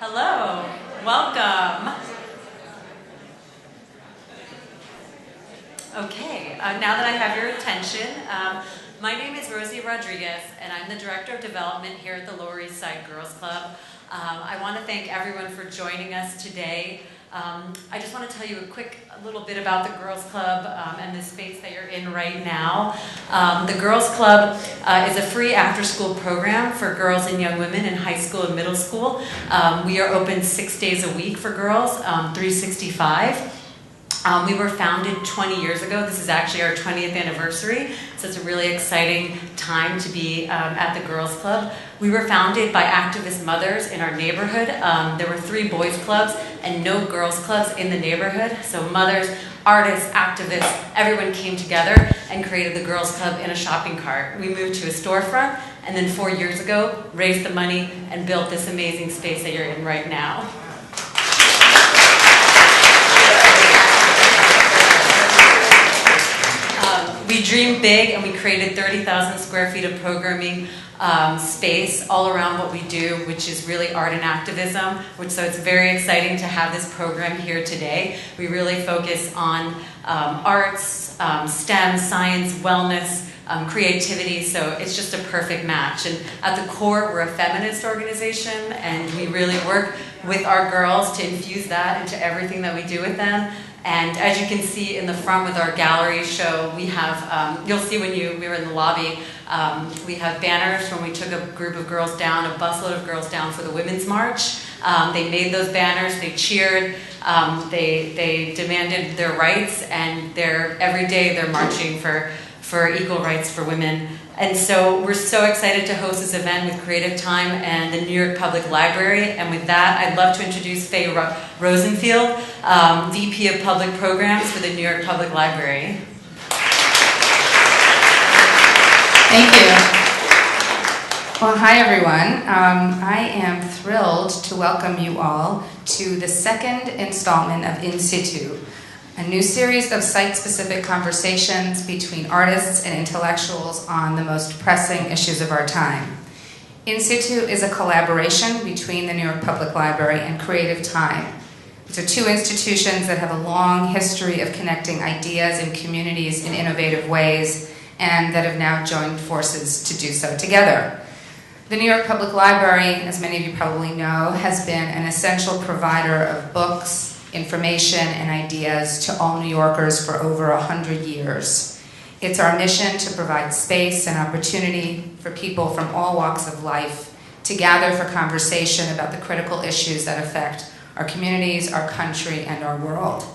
Hello, welcome. Okay, now that I have your attention, my name is Rosie Rodriguez, and I'm the Director of Development here at the Lower Eastside Girls Club. I want to thank everyone for joining us today. I just want to tell you a little bit about the Girls Club and the space that you're in right now. The Girls Club is a free after-school program for girls and young women in high school and middle school. We are open 6 days a week for girls, 365. We were founded 20 years ago. This is actually our 20th anniversary, so it's a really exciting time to be at the Girls Club. We were founded by activist mothers in our neighborhood. There were 3 boys clubs and no girls clubs in the neighborhood. So mothers, artists, activists, everyone came together and created the Girls Club in a shopping cart. We moved to a storefront, and then 4 years ago, raised the money and built this amazing space that you're in right now. We dreamed big, and we created 30,000 square feet of programming space all around what we do, which is really art and activism, so it's very exciting to have this program here today. We really focus on arts, STEM, science, wellness, creativity, so it's just a perfect match. And at the core, we're a feminist organization, and we really work with our girls to infuse that into everything that we do with them. And as you can see in the front with our gallery show, we have, you'll see when we were in the lobby, we have banners when we took a group of girls down, a busload of girls down for the Women's March. They made those banners, they cheered, they demanded their rights, and every day they're marching for equal rights for women. And so we're so excited to host this event with Creative Time and the New York Public Library. And with that, I'd love to introduce Faye Rosenfield, VP of Public Programs for the New York Public Library. Thank you. Well, hi everyone. I am thrilled to welcome you all to the second installment of In Situ, a new series of site-specific conversations between artists and intellectuals on the most pressing issues of our time. In Situ is a collaboration between the New York Public Library and Creative Time. These are 2 institutions that have a long history of connecting ideas and communities in innovative ways, and that have now joined forces to do so together. The New York Public Library, as many of you probably know, has been an essential provider of books, information, and ideas to all New Yorkers for over 100 years. It's our mission to provide space and opportunity for people from all walks of life to gather for conversation about the critical issues that affect our communities, our country, and our world.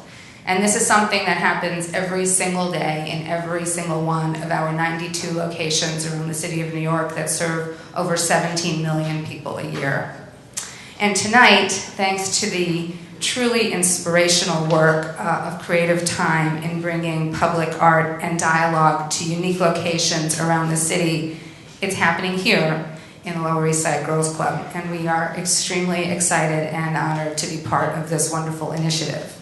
And this is something that happens every single day in every single one of our 92 locations around the city of New York that serve over 17 million people a year. And tonight, thanks to the truly inspirational work of Creative Time in bringing public art and dialogue to unique locations around the city, it's happening here in the Lower East Side Girls Club, and we are extremely excited and honored to be part of this wonderful initiative.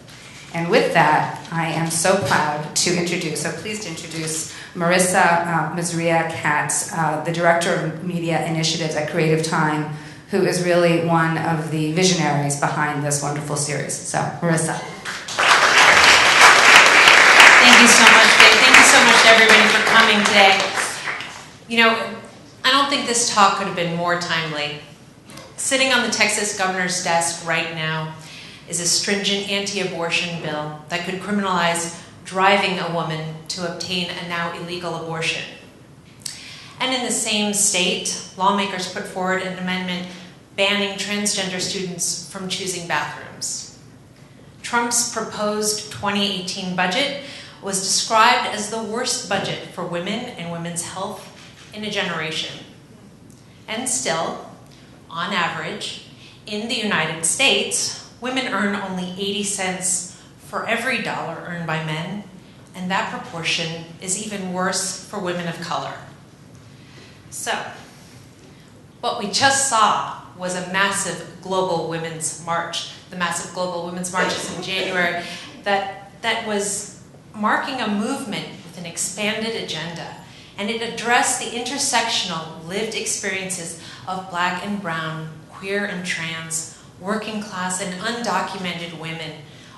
And with that, I am so proud to introduce, so pleased to introduce Marissa Mizria-Katz, the Director of Media Initiatives at Creative Time, who is really one of the visionaries behind this wonderful series. So, Marissa. Thank you so much, Faye. Thank you so much to everybody for coming today. You know, I don't think this talk could have been more timely. Sitting on the Texas governor's desk right now is a stringent anti-abortion bill that could criminalize driving a woman to obtain a now illegal abortion. And in the same state, lawmakers put forward an amendment banning transgender students from choosing bathrooms. Trump's proposed 2018 budget was described as the worst budget for women and women's health in a generation. And still, on average, in the United States, women earn only 80 cents for every dollar earned by men, and that proportion is even worse for women of color. So, what we just saw was a massive global women's march. The massive global women's marches in January that was marking a movement with an expanded agenda, and it addressed the intersectional lived experiences of Black and brown, queer and trans working class, and undocumented women,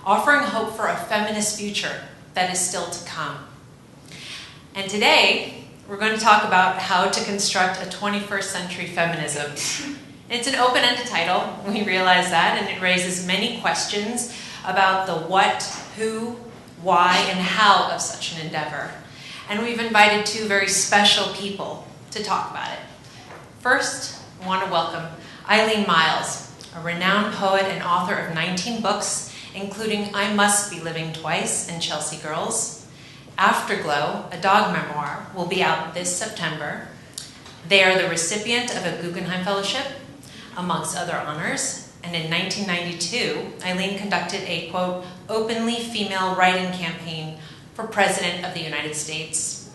offering hope for a feminist future that is still to come. And today, we're going to talk about how to construct a 21st century feminism. It's an open-ended title, we realize that, and it raises many questions about the what, who, why, and how of such an endeavor. And we've invited two very special people to talk about it. First, I want to welcome Eileen Myles, a renowned poet and author of 19 books, including I Must Be Living Twice and Chelsea Girls. Afterglow, a dog memoir, will be out this September. They are the recipient of a Guggenheim Fellowship, amongst other honors. And in 1992, Eileen conducted a, quote, openly female write-in campaign for President of the United States.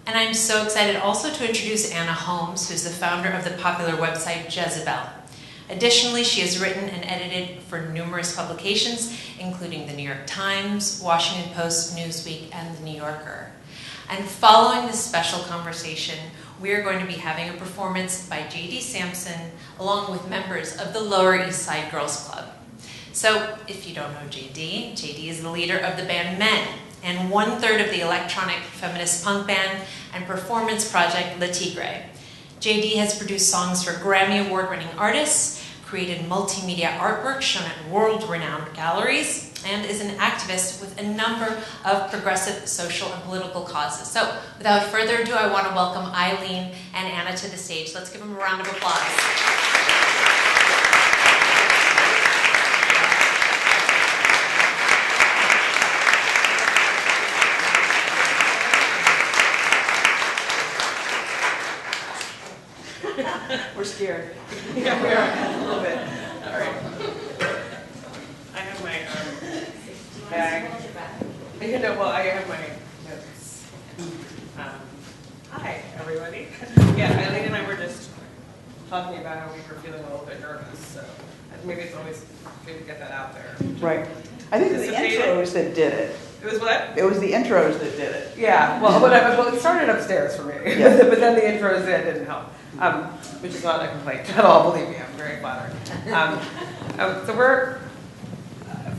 And I'm so excited also to introduce Anna Holmes, who's the founder of the popular website Jezebel. Additionally, she has written and edited for numerous publications, including the New York Times, Washington Post, Newsweek, and the New Yorker. And following this special conversation, we are going to be having a performance by J.D. Samson, along with members of the Lower Eastside Girls Club. So, if you don't know J.D. is the leader of the band Men, and one-third of the electronic feminist punk band and performance project Tigre. J.D. has produced songs for Grammy Award-winning artists, created multimedia artwork shown at world-renowned galleries, and is an activist with a number of progressive social and political causes. So, without further ado, I want to welcome Eileen and Anna to the stage. Let's give them a round of applause. We're scared. Yeah, we are a little bit. All right. I have my bag. I have my notes. Hi, everybody. Yeah, Eileen and I were just talking about how we were feeling a little bit nervous, so maybe it's always good to get that out there. Right. I think it was the intros that did it. It was what? It was the intros that did it. Yeah, well, it started upstairs for me, yeah. But then the intros didn't help. Which is not a complaint at all, believe me, I'm very flattered. So we're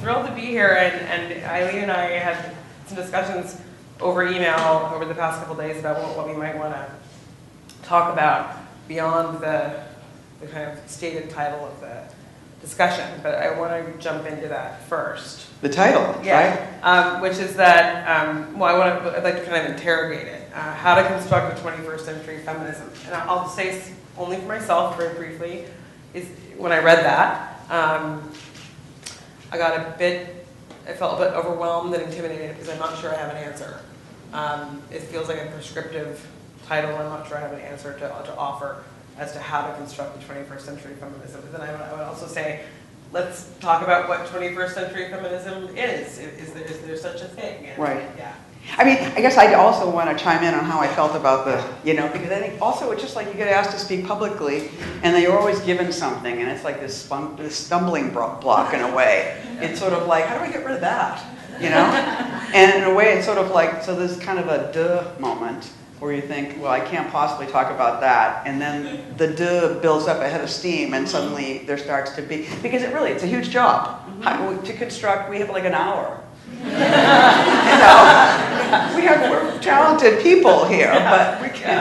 thrilled to be here, and Eileen and I had some discussions over email over the past couple days about what we might want to talk about beyond the kind of stated title of the discussion, but I want to jump into that first. The title, yeah, right? Which is that, I'd like to kind of interrogate it. How to construct a 21st century feminism. And I'll say only for myself, very briefly, is when I read that, I felt a bit overwhelmed and intimidated because I'm not sure I have an answer. It feels like a prescriptive title, and I'm not sure I have an answer to offer as to how to construct the 21st century feminism. But then I would also say, let's talk about what 21st century feminism is. Is there such a thing? And, right. Yeah. I mean, I guess I also want to chime in on how I felt about because I think also it's just like you get asked to speak publicly, and then you're always given something, and it's like this stumbling block in a way. It's sort of like, how do I get rid of that? And in a way, it's sort of like, so there's kind of a duh moment where you think, well, I can't possibly talk about that, and then the duh builds up a head of steam, and suddenly there starts to be, because it's a huge job. To construct, we have like an hour. We're talented people here, but we I'm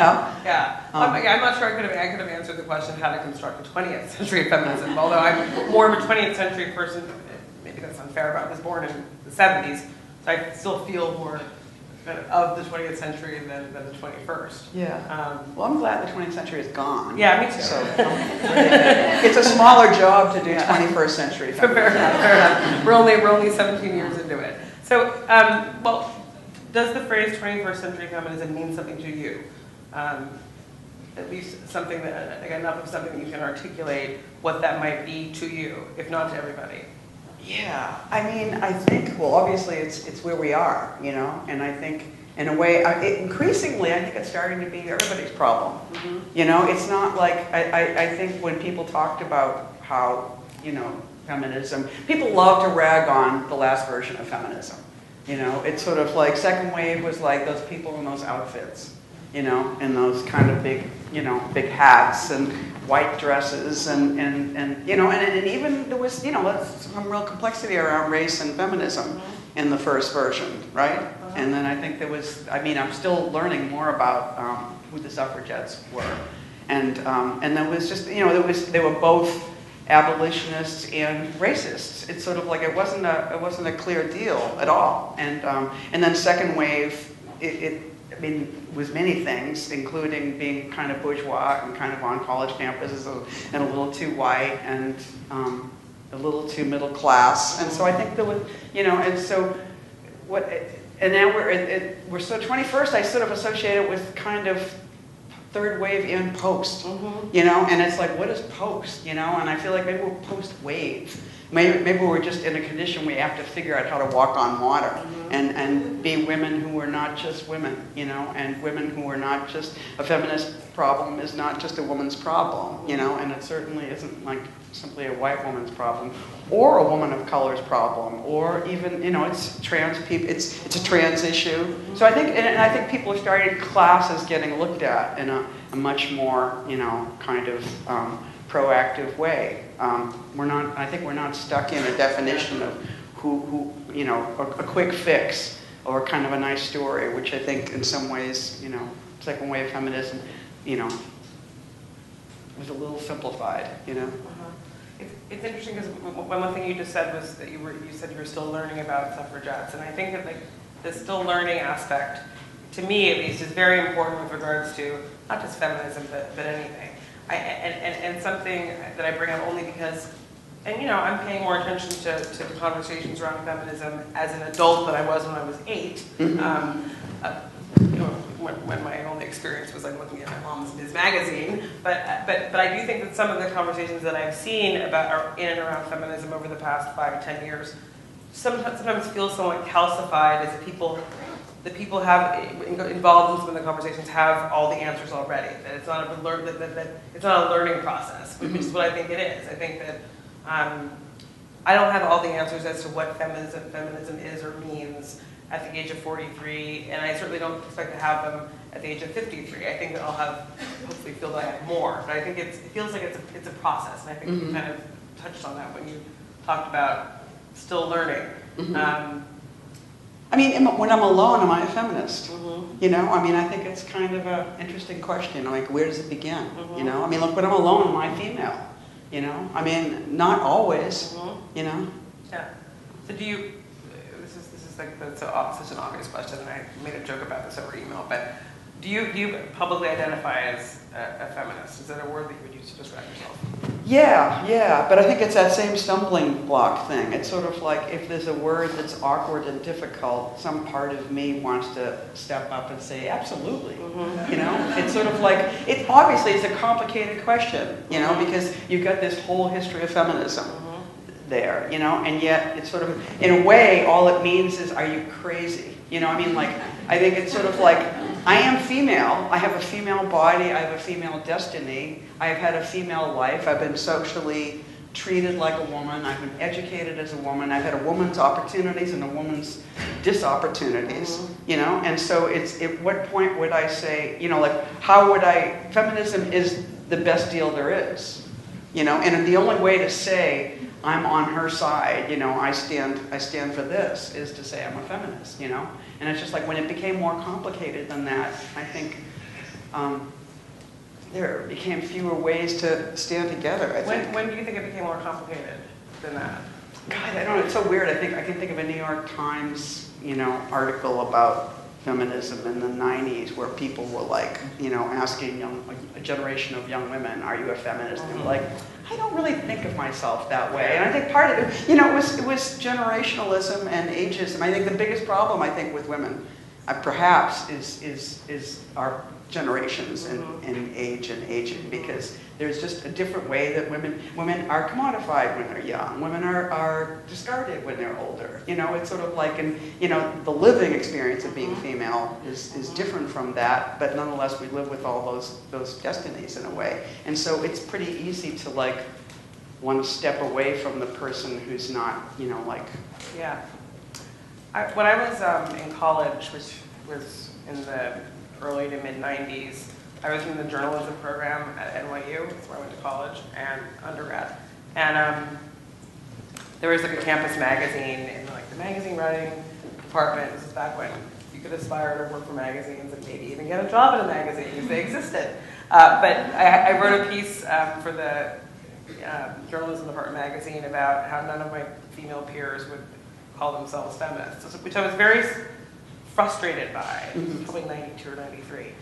not sure I could have answered the question how to construct a 20th century feminism, although I'm more of a 20th century person. Maybe that's unfair, but I was born in the 70s, so I still feel more of the 20th century than the 21st. Yeah. Well, I'm glad the 20th century is gone. Yeah, me too. So it's a smaller job to do 21st century feminism. Fair enough. We're only 17 years into it. So, does the phrase 21st century feminism mean something to you? At least something that, enough of something that you can articulate what that might be to you, if not to everybody. Yeah, I mean, I think, well, obviously it's where we are, and I think in a way, increasingly, I think it's starting to be everybody's problem. Mm-hmm. It's not like, I think when people talked about how, feminism, people love to rag on the last version of feminism. It's sort of like, second wave was like those people in those outfits. you know, in those kind of big, you know, big hats and white dresses and you know, and even there was, you know, some real complexity around race and feminism in the first version, right? And then I think there was, I mean, I'm still learning more about who the suffragettes were. And there was just, you know, they were both abolitionists and racists. It's sort of like it wasn't a clear deal at all. And then second wave, I mean, was many things, including being kind of bourgeois and kind of on college campuses and a little too white and a little too middle class. And so I think there was, you know, and so what, and now we're so 21st, I sort of associate it with kind of third wave and post, you know, and it's like, what is post, you know? And I feel like maybe we're post wave. Maybe we're just in a condition we have to figure out how to walk on water and be women who are not just women, you know, and women who are not just, a feminist problem is not just a woman's problem, you know, and it certainly isn't like simply a white woman's problem or a woman of color's problem or even, you know, it's trans people, it's a trans issue. So I think people are starting, classes getting looked at in a much more, you know, kind of proactive way. I think we're not stuck in a definition of who you know, a quick fix or kind of a nice story, which I think in some ways, you know, second wave feminism, you know, was a little simplified, you know. It's interesting because one thing you just said was that you said you were still learning about suffragettes, and I think that like the still learning aspect, to me at least, is very important with regards to not just feminism but anything. And something that I bring up only because, and you know, I'm paying more attention to the conversations around feminism as an adult than I was when I was 8. You know, when my only experience was like looking at my mom's Ms. magazine. But I do think that some of the conversations that I've seen about in and around feminism over the past 5 or 10 years sometimes feel somewhat calcified, as if the people have involved in some of the conversations have all the answers already. That it's not it's not a learning process, which is what I think it is. I think that I don't have all the answers as to what feminism is or means at the age of 43, and I certainly don't expect to have them at the age of 53. I think that I'll hopefully feel that I have more. But I think it feels like it's a process, and I think you kind of touched on that when you talked about still learning. I mean, when I'm alone, am I a feminist? You know, I mean, I think it's kind of an interesting question. Like, where does it begin? You know, I mean, look, when I'm alone, am I female? You know, I mean, not always. You know. Yeah. So do you? This is like such an obvious question, and I made a joke about this over email. But do you publicly identify as a feminist? Is that a word that you would use to describe yourself? Yeah, but I think it's that same stumbling block thing. It's sort of like if there's a word that's awkward and difficult, some part of me wants to step up and say, absolutely. You know, it's sort of like, obviously it's a complicated question, you know, because you've got this whole history of feminism there, you know, and yet it's sort of, in a way, all it means is, are you crazy? You know, I mean, like, I think it's sort of like, I am female, I have a female body, I have a female destiny, I have had a female life, I've been socially treated like a woman, I've been educated as a woman, I've had a woman's opportunities and a woman's disopportunities, you know, and so it's, at what point would I say, you know, like, feminism is the best deal there is, you know, and the only way to say, I'm on her side, you know, I stand for this, is to say I'm a feminist, you know? And it's just like when it became more complicated than that, I think there became fewer ways to stand together, I think. When do you think it became more complicated than that? God, I don't know, it's so weird. I can think of a New York Times, you know, article about feminism in the 90s where people were like, you know, asking a generation of young women, are you a feminist? And they were like, I don't really think of myself that way. And I think part of it, you know, it was generationalism and ageism. I think the biggest problem, I think, with women, perhaps, is our generations in age and aging, because there's just a different way that women are commodified when they're young. Women are discarded when they're older. You know, it's sort of like, and you know, the living experience of being female is different from that, but nonetheless we live with all those destinies in a way. And so it's pretty easy to like want to step away from the person who's not, you know, like. Yeah. When I was in college, which was in the early to mid 90s. I was in the journalism program at NYU, that's where I went to college and undergrad. And there was like a campus magazine in like the magazine writing department. This is back when you could aspire to work for magazines and maybe even get a job in a magazine if they existed. But I wrote a piece for the journalism department magazine about how none of my female peers would call themselves feminists, which I was very frustrated by. It was probably 92 or 93.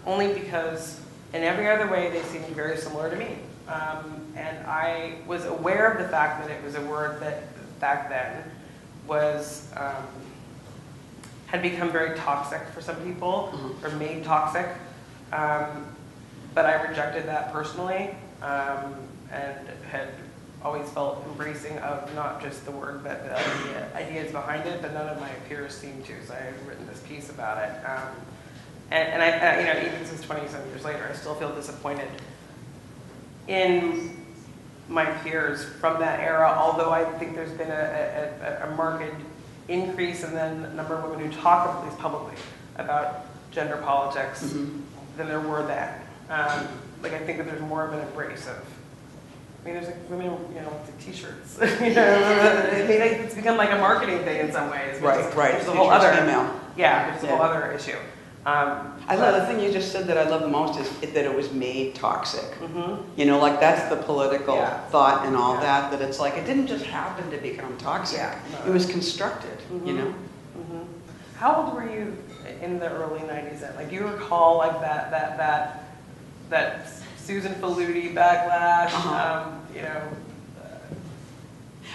Only because in every other way they seemed very similar to me. And I was aware of the fact that it was a word that back then was, had become very toxic for some people, or made toxic. But I rejected that personally, and had always felt embracing of not just the word, but the ideas behind it, but none of my peers seemed to, so I had written this piece about it. And I, you know, even since 27 years later, I still feel disappointed in my peers from that era, although I think there's been a marked increase in the number of women who talk, at least publicly, about gender politics than there were then. Like, I think that there's more of an embrace of, I mean, there's like women, you know, with the t-shirts. You know, I mean, it's become like a marketing thing in some ways. Right. Which is a whole other Female. Yeah, which is a whole other issue. I love the thing you just said that I love the most is that it was made toxic. You know, like that's the political thought and all that it's like, it didn't just happen to become toxic. It was constructed, you know? How old were you in the early 90s then? Like, do you recall like that Susan Faludi backlash, you know?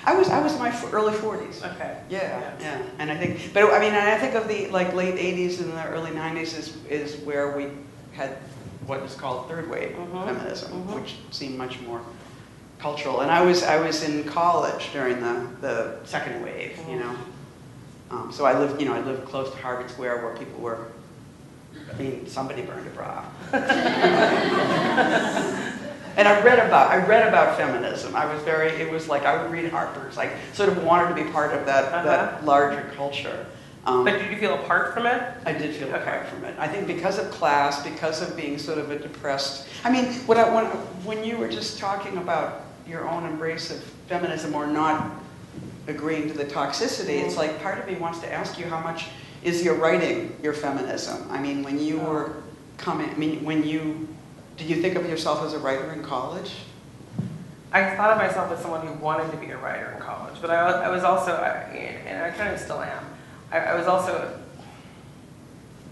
I was in my early 40s. Okay. Yeah. And I think, but I mean, and I think of the like late 80s and the early 90s is where we had what is called third wave feminism, which seemed much more cultural. And I was in college during the second wave, you know. So I lived close to Harvard Square where people were, I mean, somebody burned a bra. And I read about feminism. It was like I would read Harper's. I sort of wanted to be part of that larger culture. But did you feel apart from it? I did feel apart from it. I think because of class, because of being sort of a depressed. I mean, when you were just talking about your own embrace of feminism or not agreeing to the toxicity, it's like part of me wants to ask you how much is your writing your feminism? I mean, when you were coming, did you think of yourself as a writer in college? I thought of myself as someone who wanted to be a writer in college, but I was also, and I kind of still am, I was also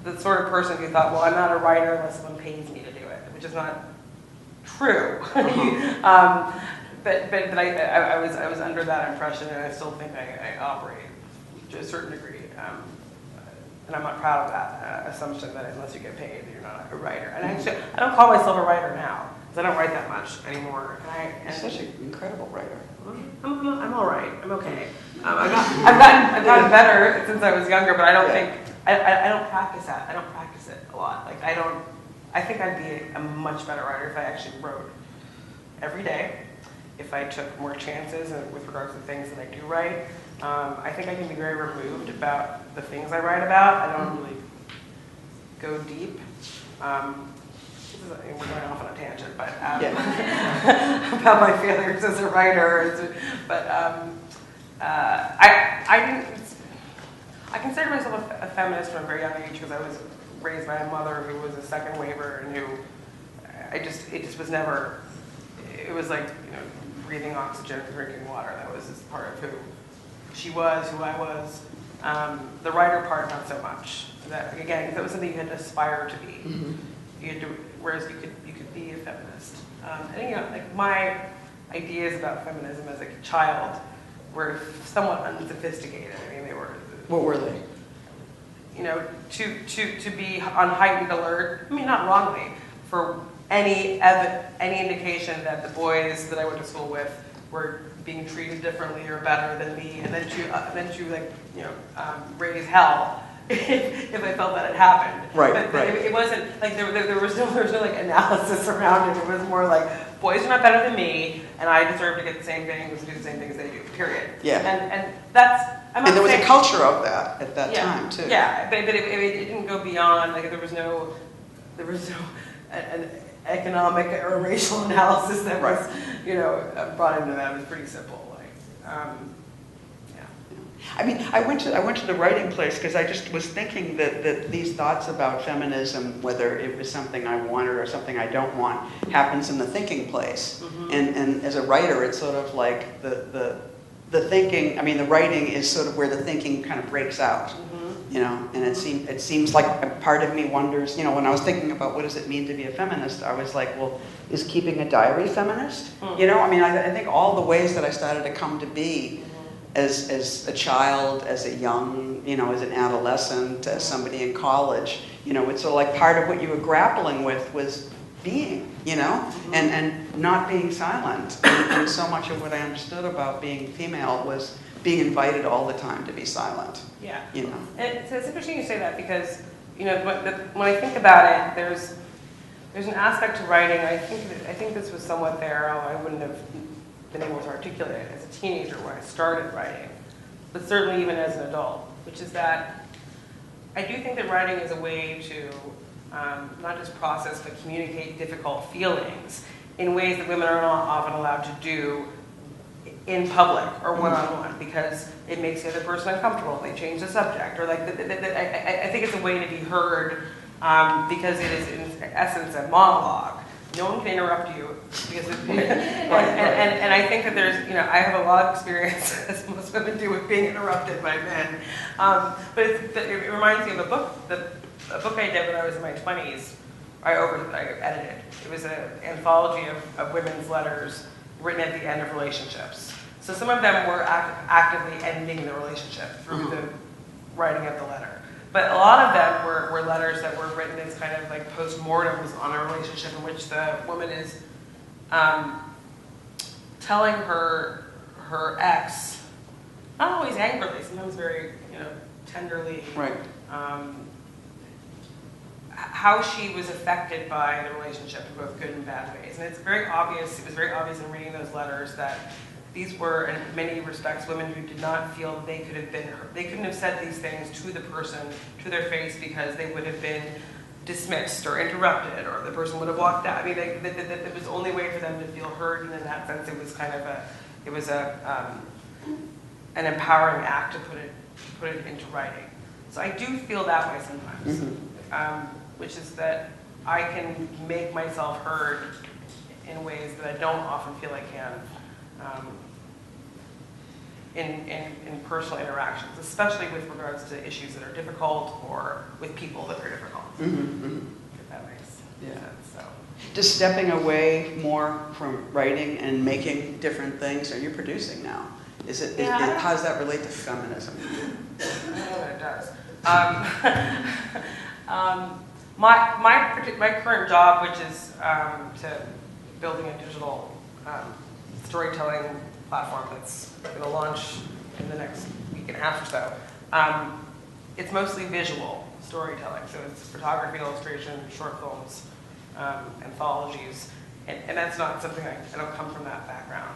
the sort of person who thought, well, I'm not a writer unless someone pays me to do it, which is not true. But I was under that impression, and I still think I operate to a certain degree. And I'm not proud of that assumption that unless you get paid, you're not a writer. And actually, I don't call myself a writer now, because I don't write that much anymore. You're such an incredible writer. I'm all right. I'm okay. I've gotten better since I was younger, but I don't think I don't practice that. I don't practice it a lot. Like I think I'd be a much better writer if I actually wrote every day, if I took more chances with regards to things that I do write. I think I can be very removed about the things I write about. I don't really go deep. We're going off on a tangent, but about my failures as a writer. But I consider myself a feminist from a very young age because I was raised by a mother who was a second waver and who it just was never. It was like, you know, breathing oxygen and drinking water. That was just part of who she was, who I was. The writer part, not so much. That again, that was something you had to aspire to be. You had to, whereas you could be a feminist. And you know, like my ideas about feminism as a child were somewhat unsophisticated. I mean, they were. What were they? You know, to be on heightened alert. I mean, not wrongly, for any indication that the boys that I went to school with were being treated differently or better than me, and then to like, you know, raise hell if I felt that had happened. But it wasn't like there was no like analysis around it. It was more like, boys are not better than me, and I deserve to get the same things and do the same things they do. Period. Yeah. And that's I'm And not there was a saying- culture of that at that Yeah. time, too. Yeah, but it didn't go beyond, like, there was no an economic or racial analysis that was, brought into that. It was pretty simple, yeah. I mean, I went to the writing place because I just was thinking that these thoughts about feminism, whether it was something I wanted or something I don't want, happens in the thinking place. Mm-hmm. And as a writer, it's sort of like the thinking. I mean, the writing is sort of where the thinking kind of breaks out. Mm-hmm. And it seems like a part of me wonders. When I was thinking about what does it mean to be a feminist, I was like, well, is keeping a diary feminist? I mean, I think all the ways that I started to come to be. As a child, as a young, as an adolescent, as somebody in college, it's sort of like part of what you were grappling with was being, and not being silent. And so much of what I understood about being female was being invited all the time to be silent. Yeah. And so it's interesting you say that because, when I think about it, there's an aspect to writing. I think this was somewhat there. I wouldn't have been able to articulate it as a teenager when I started writing, but certainly even as an adult, which is that I do think that writing is a way to not just process but communicate difficult feelings in ways that women are not often allowed to do in public or one-on-one because it makes the other person uncomfortable. They change the subject, or like I think it's a way to be heard because it is in essence a monologue. No one can interrupt you because and I think that there's, I have a lot of experience, as most women do, with being interrupted by men. But it reminds me of a book I did when I was in my 20s. I edited. It was an anthology of women's letters written at the end of relationships. So some of them were actively ending the relationship through the writing of the letter. But a lot of them were letters that were written as kind of like post-mortems on a relationship in which the woman is telling her ex, not always angrily, sometimes very tenderly, right. How she was affected by the relationship in both good and bad ways. And it's very obvious, it was very obvious in reading those letters that these were, in many respects, women who did not feel that they couldn't have said these things to the person, to their face, because they would have been dismissed or interrupted, or the person would have walked out. I mean, it was the only way for them to feel heard, and in that sense, it was kind of an empowering act to put it into writing. So I do feel that way sometimes, which is that I can make myself heard in ways that I don't often feel I can. In personal interactions, especially with regards to issues that are difficult or with people that are difficult. If that makes sense. So. Just stepping away more from writing and making different things. Are you producing now? How does that relate to feminism? I don't know what it does. My current job, which is to building a digital storytelling platform that's going to launch in the next week and a half or so. It's mostly visual storytelling, so it's photography, illustration, short films, anthologies, and that's not something I don't come from that background.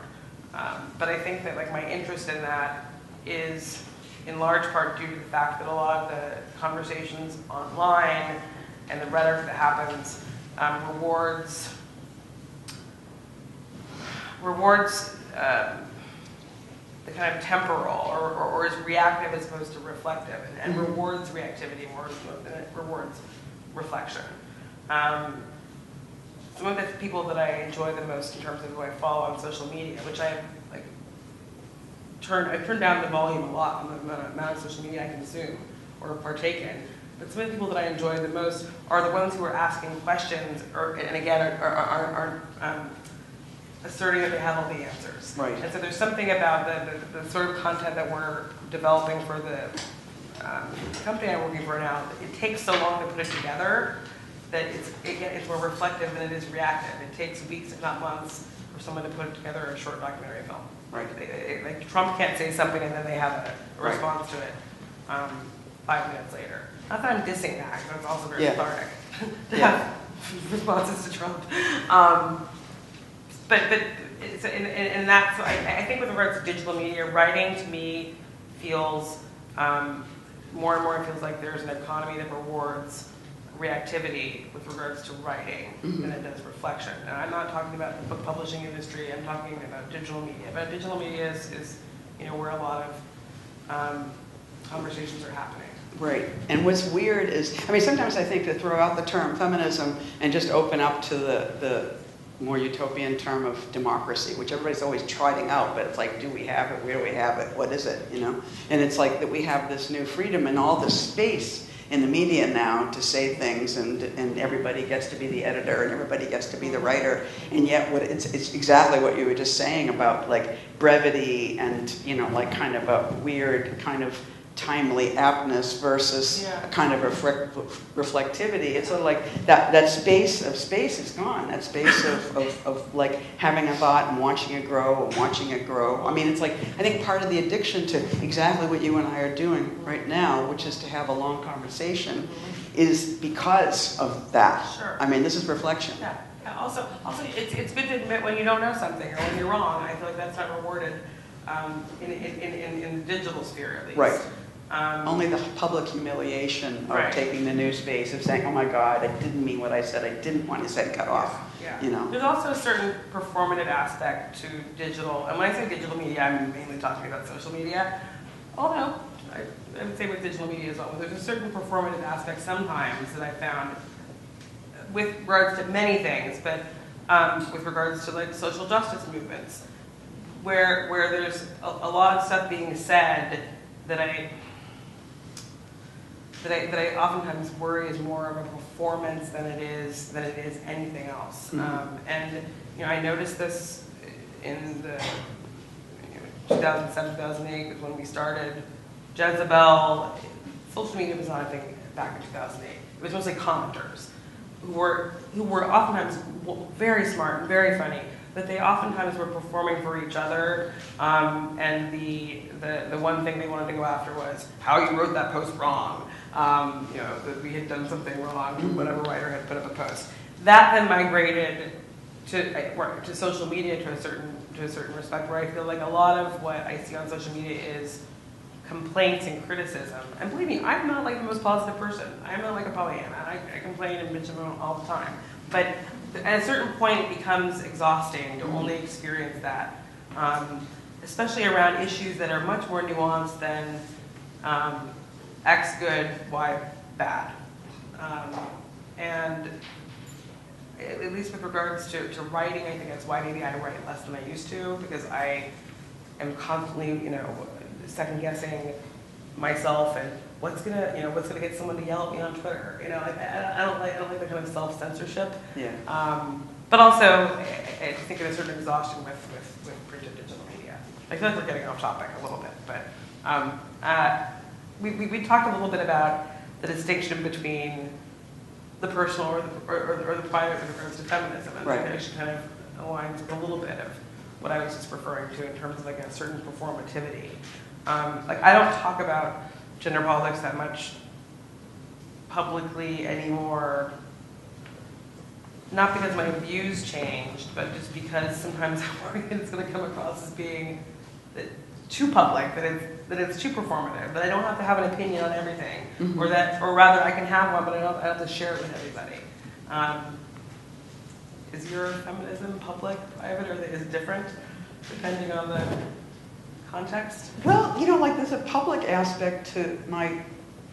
But I think that my interest in that is in large part due to the fact that a lot of the conversations online and the rhetoric that happens rewards the kind of temporal or is reactive as opposed to reflective, and rewards reactivity more than it rewards reflection. Some of the people that I enjoy the most in terms of who I follow on social media, which I've turned down the volume a lot on the amount of social media I consume or partake in. But some of the people that I enjoy the most are the ones who are asking questions, and again are asserting that they have all the answers. Right. And so there's something about the sort of content that we're developing for the company I'm working for now. It takes so long to put it together that it's more reflective than it is reactive. It takes weeks, if not months, for someone to put together a short documentary film. Right. Like Trump can't say something and then they have a response to it 5 minutes later. Not that I'm dissing that, because it's also very cathartic to have responses to Trump. But it's, in that, so I think with regards to digital media, writing to me feels, more and more it feels like there's an economy that rewards reactivity with regards to writing than it does reflection. And I'm not talking about the book publishing industry, I'm talking about digital media. But digital media is where a lot of conversations are happening. Right. And what's weird is, I mean, sometimes I think to throw out the term feminism and just open up to the more utopian term of democracy, which everybody's always trotting out, but it's like, do we have it? Where do we have it? What is it? And it's like that we have this new freedom and all this space in the media now to say things, and everybody gets to be the editor and everybody gets to be the writer, and yet it's exactly what you were just saying about like brevity and like kind of a weird kind of timely aptness versus a kind of reflectivity. It's sort of like that space is gone. That space of like having a thought and watching it grow and watching it grow. I mean, it's like, I think part of the addiction to exactly what you and I are doing right now, which is to have a long conversation, is because of that. Sure. I mean, this is reflection. Yeah. Also, it's good to admit when you don't know something or when you're wrong. I feel like that's not rewarded in the digital sphere, at least. Right. Only the public humiliation of taking the new space, of saying, oh my God, I didn't mean what I said, I didn't want his head cut off. Yeah. There's also a certain performative aspect to digital, and when I say digital media, I'm mainly talking about social media. Although, I would say with digital media as well, but there's a certain performative aspect sometimes that I found with regards to many things, but with regards to like social justice movements, where there's a lot of stuff being said that I oftentimes worry is more of a performance than it is anything else. And I noticed this in the 2007, 2008 was when we started Jezebel. Social media was not a thing back in 2008. It was mostly commenters who were oftentimes very smart and very funny, but they oftentimes were performing for each other, and the one thing they wanted to go after was how you wrote that post wrong. That we had done something wrong, whatever writer had put up a post. That then migrated to social media to a certain respect, where I feel like a lot of what I see on social media is complaints and criticism. And believe me, I'm not like the most positive person. I'm not like a Pollyanna. I complain and bitch about all the time. But at a certain point, it becomes exhausting to only experience that, especially around issues that are much more nuanced than X good, Y bad. And at least with regards to writing, I think that's why maybe I write less than I used to, because I am constantly, second guessing myself and what's gonna get someone to yell at me on Twitter. I don't like the kind of self-censorship. Yeah. But also, I think there's a certain exhaustion with printed digital media. I feel like we're getting off topic a little bit, but we talked a little bit about the distinction between the personal or the private with regards to feminism, and it actually kind of aligns with a little bit of what I was just referring to in terms of like a certain performativity. I don't talk about gender politics that much publicly anymore, not because my views changed, but just because sometimes I'm worried it's going to come across as being too public, that it's too performative, that I don't have to have an opinion on everything, or rather I can have one, but I don't have to share it with everybody. Is your feminism public, private, or is it different depending on the context? Well, there's a public aspect to my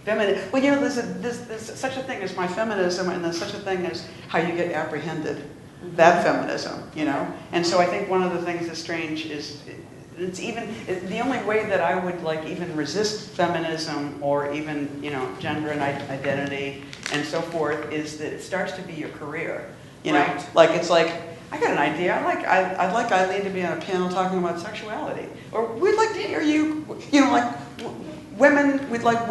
feminism. Well, there's such a thing as my feminism, and there's such a thing as how you get apprehended. That feminism, And so I think one of the things that's strange is the only way that I would even resist feminism or even gender and identity and so forth is that it starts to be your career. Right. It's like, I got an idea. I'd like Eileen to be on a panel talking about sexuality, or we'd like to hear you. Women. We'd like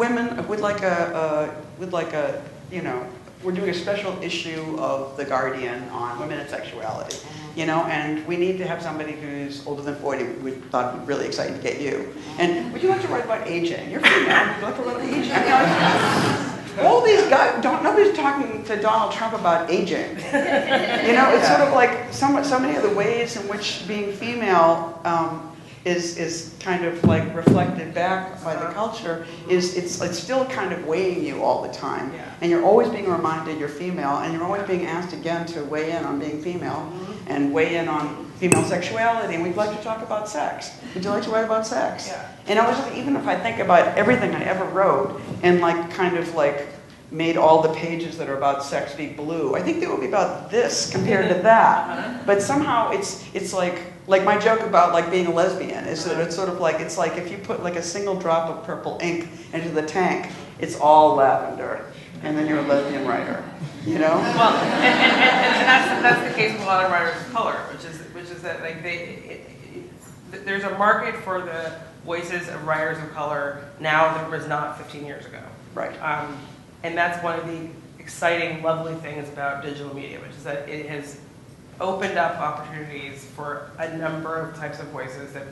we're doing a special issue of The Guardian on women and sexuality. And we need to have somebody who's older than 40. We thought it'd be really exciting to get you. And would you like to write about aging? You're female. Would you like to write about aging? All these guys, nobody's talking to Donald Trump about aging. It's sort of like so many of the ways in which being female is kind of like reflected back by the culture is it's still kind of weighing you all the time. Yeah. And you're always being reminded you're female, and you're always being asked again to weigh in on being female and weigh in on female sexuality. And we'd like to talk about sex. Would you like to write about sex? Yeah. And I was just, even if I think about everything I ever wrote and like kind of like made all the pages that are about sex be blue, I think they would be about this compared to that. But somehow it's like my joke about like being a lesbian is that it's sort of like, it's like if you put like a single drop of purple ink into the tank, it's all lavender, and then you're a lesbian writer, you know? Well, and that's the case with a lot of writers of color, which is that like there's a market for the voices of writers of color now that was not 15 years ago. Right. And that's one of the exciting, lovely things about digital media, which is that it has opened up opportunities for a number of types of voices that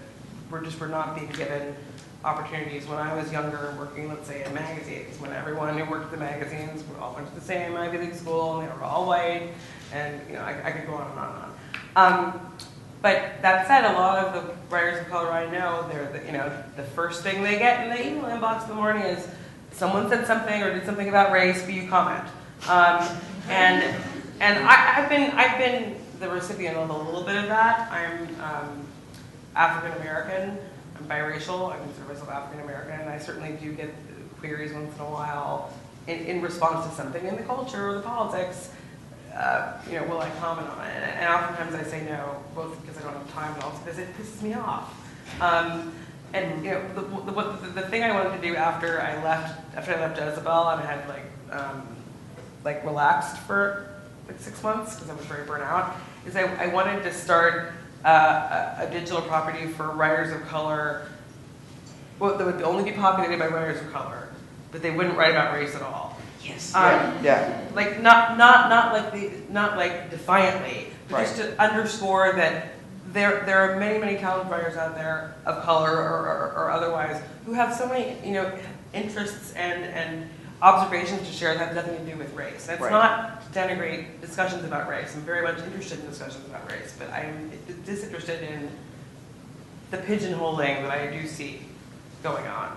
were not being given opportunities when I was younger, working, let's say, in magazines, when everyone who worked at the magazines all went to the same Ivy League school, and they were all white, and I could go on and on and on. But that said, a lot of the writers of color I know, the first thing they get in the email inbox in the morning is someone said something or did something about race, will you comment? And I've been the recipient of a little bit of that. I'm African American. I'm biracial. I consider myself African American, and I certainly do get queries once in a while in response to something in the culture or the politics. Will I comment on it? And oftentimes I say no, both because I don't have time and also because it pisses me off. And the thing I wanted to do after I left Jezebel and I had like relaxed for like 6 months because I was very burnt out, is I wanted to start a digital property for writers of color. Well, that would only be populated by writers of color, but they wouldn't write about race at all. Yes. Yeah. Like not like defiantly, but Right. just to underscore that there are many talented writers out there of color or otherwise who have so many interests and observations to share that have nothing to do with race. That's Right. not to denigrate discussions about race. I'm very much interested in discussions about race, but I'm disinterested in the pigeonholing that I do see going on.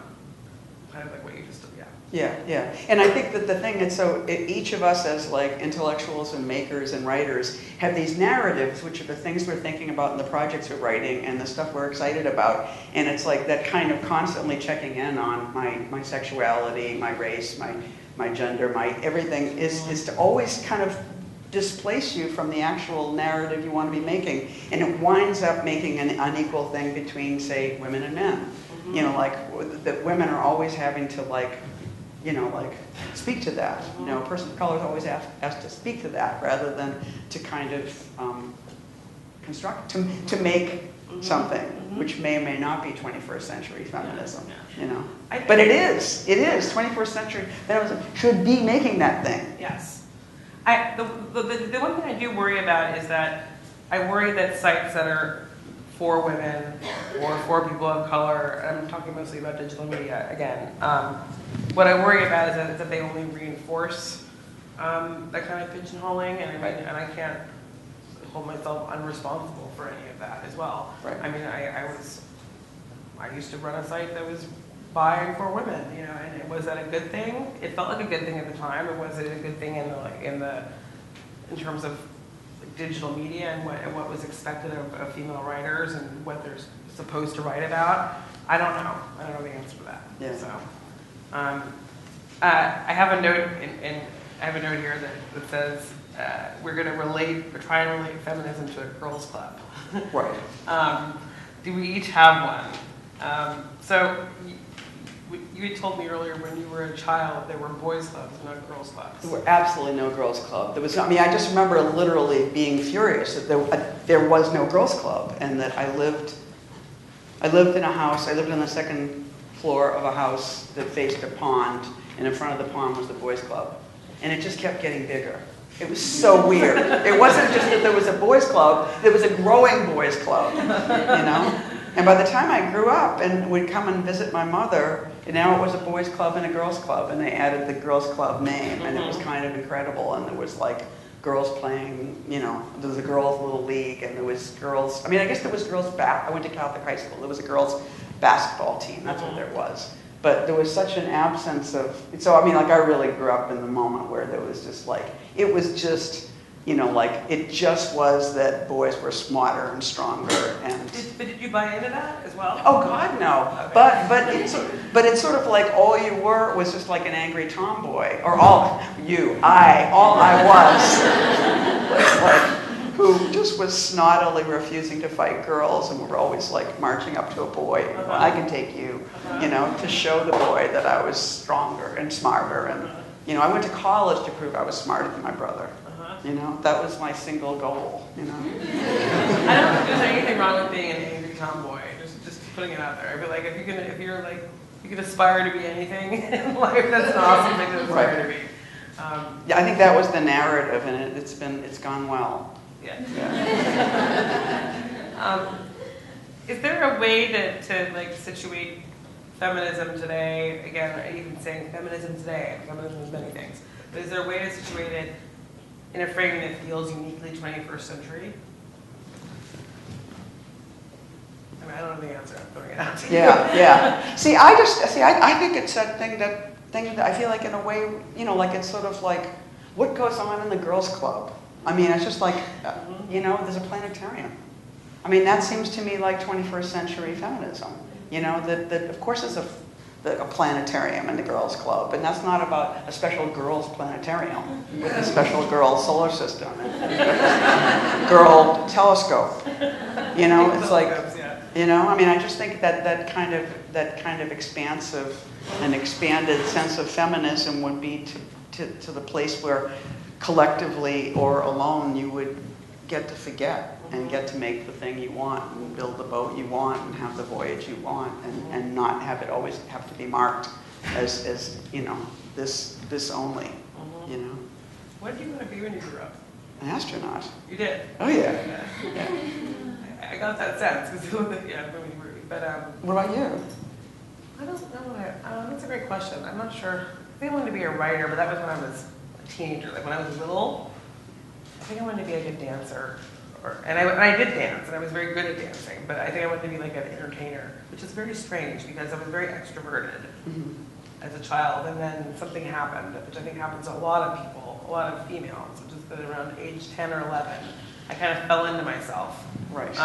Kind of like what you just Yeah. And I think that the thing is, each of us as like intellectuals and makers and writers have these narratives, which are the things we're thinking about in the projects we're writing and the stuff we're excited about. And it's like that kind of constantly checking in on my sexuality, my race, my gender, my everything is to always kind of displace you from the actual narrative you want to be making. And it winds up making an unequal thing between, say, women and men. Mm-hmm. Like that women are always having to speak to that. A person of color is always asked to speak to that rather than to kind of construct, to make something, which may or may not be 21st century feminism, But it is 21st century feminism should be making that thing. Yes. The one thing I do worry about is that I worry that sites that are for women or for people of color, I'm talking mostly about digital media again, what I worry about is that they only reinforce that kind of pigeonholing, and I can't hold myself unresponsible for any of that as well. Right. I mean, I used to run a site that was by and for women, and was that a good thing? It felt like a good thing at the time, or was it a good thing in terms of digital media and what was expected of female writers and what they're supposed to write about? I don't know. I don't know the answer to that. Yeah. So, I have a note here that says we're going to try and relate feminism to a girls' club. Right. Do we each have one? So you had told me earlier when you were a child there were boys' clubs, not girls' clubs. There were absolutely no girls' club. I just remember literally being furious that there was no girls' club, and that I lived in a house. I lived on the second floor of a house that faced a pond, and in front of the pond was the boys' club, and it just kept getting bigger. It was so weird. It wasn't just that there was a boys' club; there was a growing boys' club, And by the time I grew up and would come and visit my mother, now it was a boys' club and a girls' club, and they added the girls' club name, and it was kind of incredible. And there was like girls playing, there was a girls' little league, and there was girls, I guess there was girls I went to Catholic high school, there was a girls' basketball team, that's what there was. But there was such an absence of, so I really grew up in the moment where there was just it was just, it just was that boys were smarter and stronger and... But did you buy into that as well? Oh God, no. Okay. But it's sort of like all you were was just like an angry tomboy, or all I was who just was snottily refusing to fight girls, and we were always marching up to a boy. I can take you, to show the boy that I was stronger and smarter, and I went to college to prove I was smarter than my brother. That was my single goal. I don't think there's anything wrong with being an angry tomboy. Just putting it out there. I feel like if you can aspire to be anything in life, that's an awesome thing to aspire to be. Yeah, I think that was the narrative, and it's gone well. Yeah. Is there a way to situate feminism today? Again, I even saying feminism today. Feminism is many things. But is there a way to situate it in a frame that feels uniquely 21st century? I don't know the answer. I'm throwing it out to you. Yeah. See, I think it's that thing that I feel like in a way, it's sort of like what goes on in the girls' club. It's just there's a planetarium. That seems to me like 21st century feminism. That of course is a planetarium in the girls' club, and that's not about a special girls' planetarium with a special girls' solar system and girl telescope. It's like, I just think that kind of expansive and expanded sense of feminism would be to the place where collectively or alone you would get to forget and get to make the thing you want and build the boat you want and have the voyage you want and not have it always have to be marked as this only. What did you want to be when you grew up? An astronaut. You did? Oh yeah. I got that sense because when you were. But what about you? I don't know. That's a great question. I'm not sure. I think I wanted to be a writer, but that was when I was a teenager. When I was little, I think I wanted to be a good dancer. And I did dance, and I was very good at dancing, but I think I wanted to be an entertainer, which is very strange because I was very extroverted as a child, and then something happened, which I think happens to a lot of people, a lot of females, which is that around age 10 or 11, I kind of fell into myself. Right.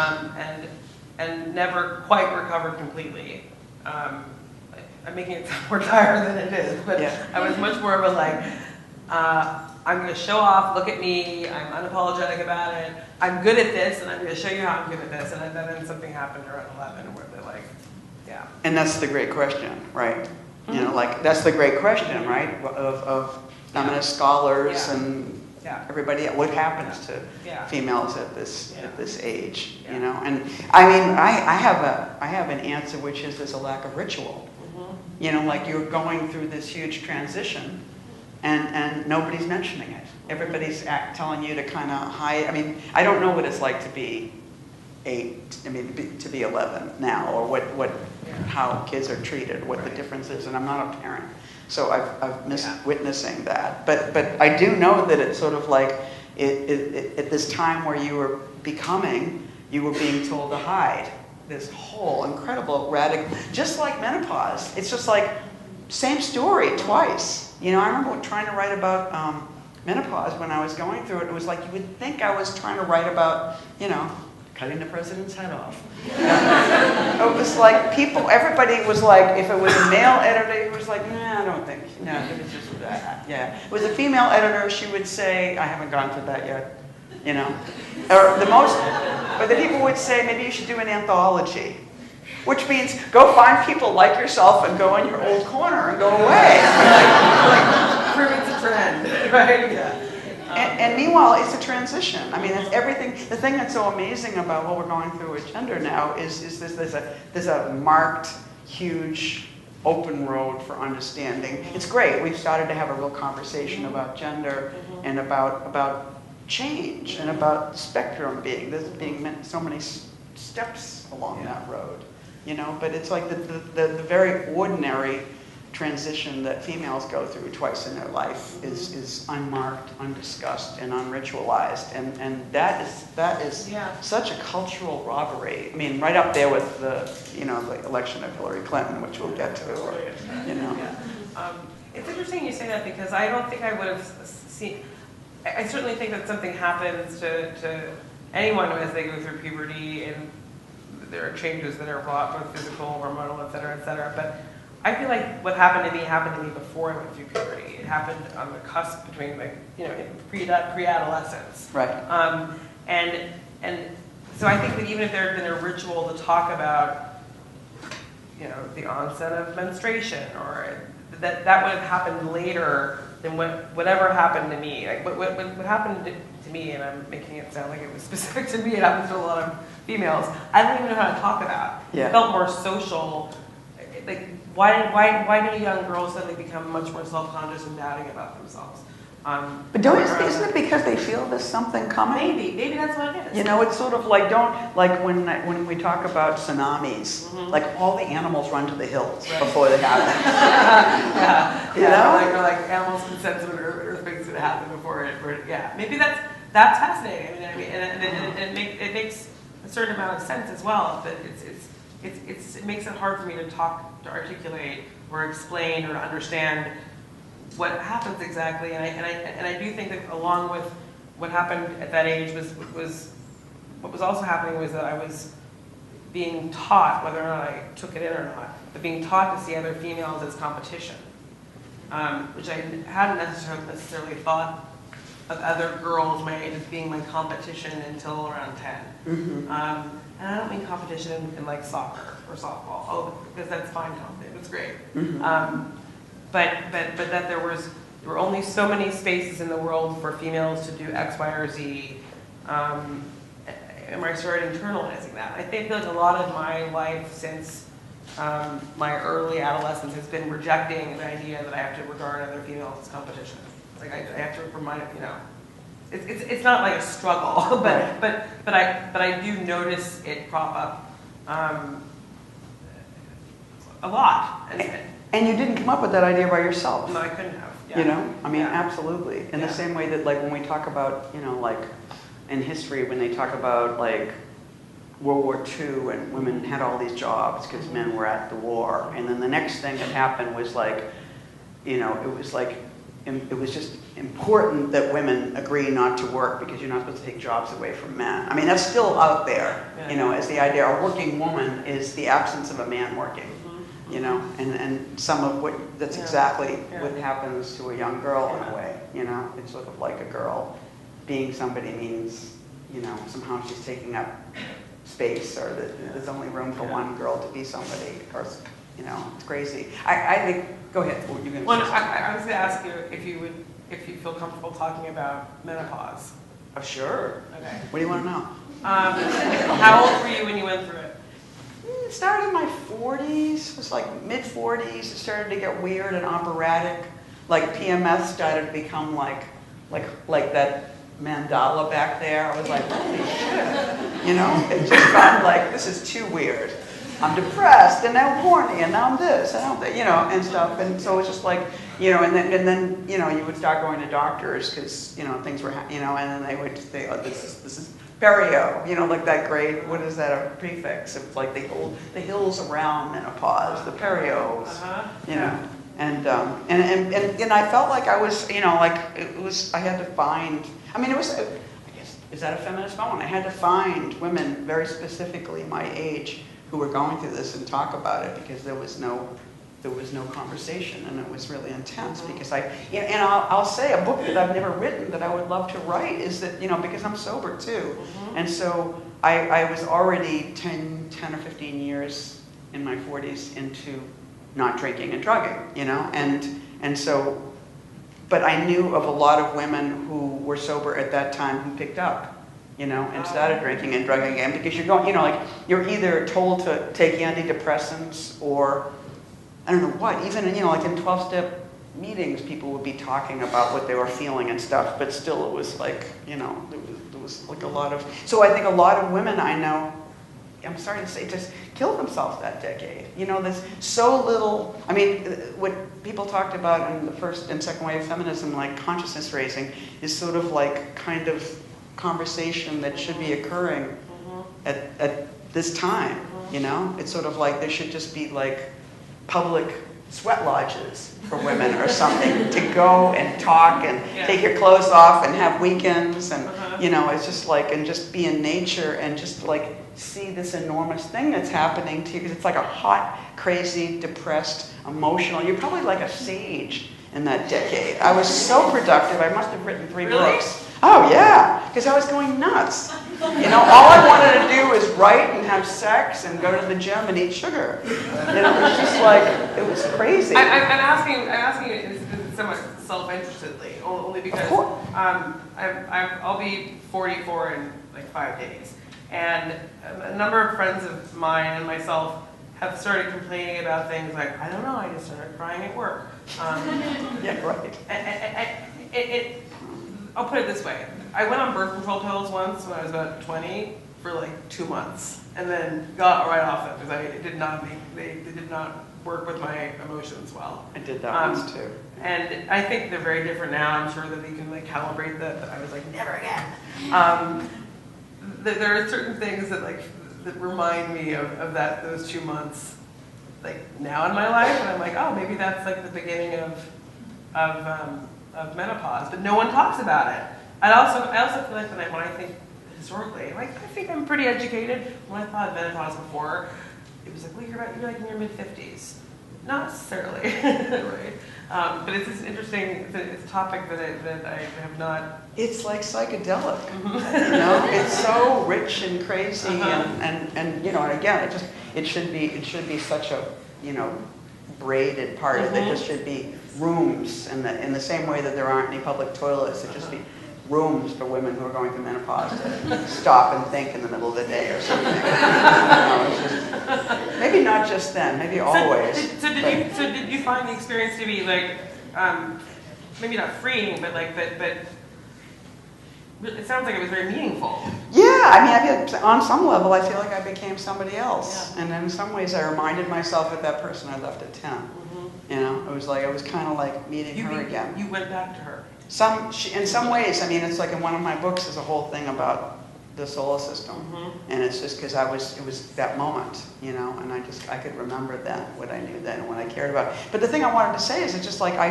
And never quite recovered completely. I'm making it sound more dire than it is, but I was much more of a I'm going to show off, look at me, I'm unapologetic about it, I'm good at this, and I'm going to show you how I'm good at this, and then something happened around 11 where they're like, yeah. And that's the great question, right? That's the great question, right? Of feminist scholars and everybody, what happens to females at this age, And I have an answer, which is there's a lack of ritual. You're going through this huge transition, and nobody's mentioning it. Everybody's telling you to kind of hide. I don't know what it's like to be 8, to be 11 now, or how kids are treated, what the difference is, and I'm not a parent. So I've missed witnessing that. But I do know that it's sort of like at this time where you were being told to hide. This whole incredible radical, just like menopause. It's just like same story twice. I remember trying to write about menopause when I was going through it. It was like you would think I was trying to write about, cutting the president's head off. It was like everybody was like, if it was a male editor, he was like, nah, I don't think, no, it was just that. Yeah. If it was a female editor, she would say, I haven't gone through that yet. Or the people would say, maybe you should do an anthology, which means go find people like yourself and go in your old corner and go away. Prove it's a trend, right? Yeah. And meanwhile, it's a transition. It's everything. The thing that's so amazing about what we're going through with gender now is there's a marked, huge, open road for understanding. It's great. We've started to have a real conversation about gender and about change and about the spectrum being so many steps along that road, But it's like the very ordinary transition that females go through twice in their life is unmarked, undiscussed, and unritualized, and that is such a cultural robbery. I mean, right up there with the the election of Hillary Clinton, which we'll get to, or It's interesting you say that, because I don't think I would have seen. I certainly think that something happens to anyone as they go through puberty, and there are changes that are brought, both physical, hormonal, et cetera, but I feel like what happened to me before I went through puberty. It happened on the cusp between in pre-adolescence. Right. And so I think that even if there had been a ritual to talk about, the onset of menstruation, or that would have happened later than whatever happened to me. Like what happened to me, and I'm making it sound like it was specific to me. It happens to a lot of females. I don't even know how to talk about. Yeah. It felt more social. Like, why do young girls suddenly become much more self-conscious and doubting about themselves? But isn't it because they feel there's something coming? Maybe that's what it is. It's sort of like when we talk about tsunamis, like all the animals run to the hills before they happen. Like animals can sense when earthquakes going to happen before it. Maybe that's fascinating. It makes a certain amount of sense as well. But it makes it hard for me to articulate or explain or to understand what happens exactly, and I do think that along with what happened at that age was what was also happening was that I was being taught, whether or not I took it in or not, but being taught to see other females as competition, which I hadn't necessarily thought of other girls my age as being my competition until around 10. And I don't mean competition in like soccer or softball, because that's fine, it was great. But that there were only so many spaces in the world for females to do X, Y, or Z, and I started internalizing that. I think that a lot of my life since my early adolescence has been rejecting the idea that I have to regard other females as competition. Like I have to remind it's not like a struggle, but I do notice it crop up a lot. And you didn't come up with that idea by yourself. No, I couldn't have. Absolutely. In the same way that, like, when we talk about, like, in history, when they talk about, like, World War II and women had all these jobs because men were at the war, and then the next thing that happened was, like, it was just important that women agree not to work because you're not supposed to take jobs away from men. I mean, that's still out there, as the idea. A working woman is the absence of a man working. And some of that's exactly what happens to a young girl in a way, it's sort of like a girl being somebody means, somehow she's taking up space, or that there's only room for one girl to be somebody. Of course, it's crazy. I think, go ahead. I was going to ask you if you feel comfortable talking about menopause. Oh, sure. Okay. What do you want to know? How old were you when you went through it? It started in my 40s. It was like mid-40s. It started to get weird and operatic. Like PMS started to become like that mandala back there. I was like, holy shit. It just got like, this is too weird. I'm depressed, and now I'm horny, and now I'm this, and I'm that, and stuff. And so it's just like, and then you would start going to doctors because, things were, and then they would say, oh, this is perio, like that great, what is that, a prefix? It's like the hills around menopause, the perios, and I felt like I was, I had to find, I guess, is that a feminist moment? I had to find women very specifically my age who were going through this and talk about it, because there was no conversation, and it was really intense. Because I'll say a book that I've never written that I would love to write is that, because I'm sober too, and so I was already 10 or 15 years in my 40s into not drinking and drugging, and so, but I knew of a lot of women who were sober at that time who picked up, and started drinking and drugging again, because you're going, you're either told to take antidepressants or I don't know what, even, like in 12-step meetings, people would be talking about what they were feeling and stuff, but still it was like, there was like a lot of, so I think a lot of women I know I'm sorry to say, just killed themselves that decade. You know, there's so little, I mean, what people talked about in the first and second wave of feminism, like consciousness raising, is sort of like kind of conversation that should be occurring at this time, you know? It's sort of like there should just be like public sweat lodges for women or something to go and talk and take your clothes off and have weekends and, you know, it's just like, and just be in nature and just like see this enormous thing that's happening to you, because it's like a hot, crazy, depressed, emotional, you're probably like a sage in that decade. I was so productive, I must have written 3 books. Oh yeah, because I was going nuts. You know, all I wanted to do was write and have sex and go to the gym and eat sugar. You know, it was just like, it was crazy. I'm asking you somewhat self-interestedly, only because I'll be 44 in like 5 days. And a number of friends of mine and myself have started complaining about things like, I don't know, I just started crying at work. Yeah, right. I'll put it this way. I went on birth control pills once when I was about 20 for like 2 months, and then got right off them because they did not work with my emotions well. I did that once too. And I think they're very different now. I'm sure that they can like calibrate that, but I was like, never again. There are certain things that remind me of those 2 months, like now in my life, and I'm like, oh, maybe that's like the beginning of menopause, but no one talks about it. I also feel like when I think historically, like I think I'm pretty educated. When I thought of menopause before, it was like, well, you're like in your mid-50s. Not necessarily, right? But it's this interesting it's a topic that I have not. It's like psychedelic, you know. It's so rich and crazy, and you know. And again, it should be such a, you know, braided part. There just should be rooms, in the same way that there aren't any public toilets. There just be rooms for women who are going through menopause to stop and think in the middle of the day or something. You know, it's just, maybe not just then, maybe always. So did you find the experience to be like, maybe not freeing, but like but it sounds like it was very meaningful. Yeah, I mean, on some level, I feel like I became somebody else, and in some ways, I reminded myself of that person I left at 10. You know, it was like I was kind of like meeting her again. You went back to her. In some ways, I mean, it's like in one of my books is a whole thing about the solar system, and it's just because it was that moment, you know, and I could remember then, what I knew then, and what I cared about. But the thing I wanted to say is, it's just like I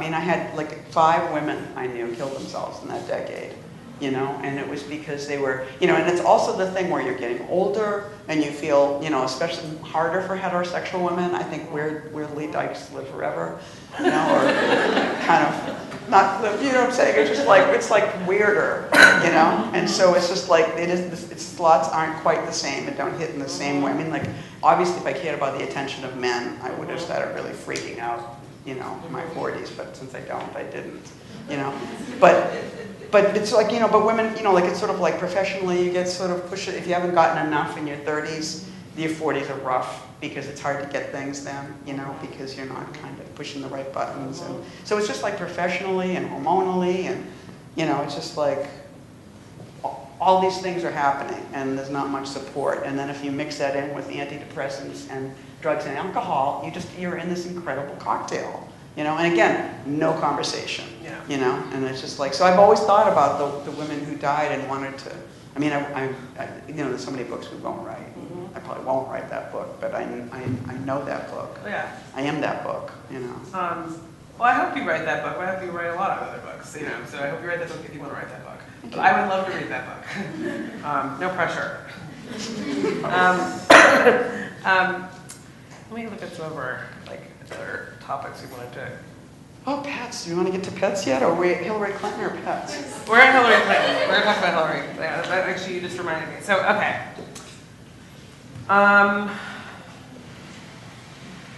mean, I had like 5 women I knew killed themselves in that decade, you know, and it was because they were, you know, and it's also the thing where you're getting older and you feel, you know, especially harder for heterosexual women. I think weirdly dykes live forever, you know, or kind of not live, you know what I'm saying? It's like weirder, you know, and so it's just like its slots aren't quite the same. It don't hit in the same way. I mean, like obviously, if I cared about the attention of men, I would have started really freaking out, you know, in my 40s. But since I don't, I didn't, you know, but it's like, you know, but women, you know, like it's sort of like professionally, you get sort of pushed. If you haven't gotten enough in your 30s, your 40s are rough because it's hard to get things then, you know, because you're not kind of pushing the right buttons. And so it's just like professionally and hormonally, and, you know, it's just like all these things are happening and there's not much support. And then if you mix that in with the antidepressants and drugs and alcohol, you're in this incredible cocktail. You know, and again, no conversation, you know, and it's just like, so I've always thought about the women who died and wanted to, I mean, I you know, there's so many books we won't write. I probably won't write that book, but I know that book. Yeah. I am that book, you know. Well, I hope you write that book. I hope you write a lot of other books, you know, so I hope you write that book if you want to write that book. But I would love to read that book. No pressure. Let me look at some of our, like, other topics we wanted to. Oh, pets. Do you want to get to pets yet, or wait, Hillary Clinton or pets? We're at Hillary Clinton. We're going to talk about Hillary. Yeah, that actually, you just reminded me. So, okay.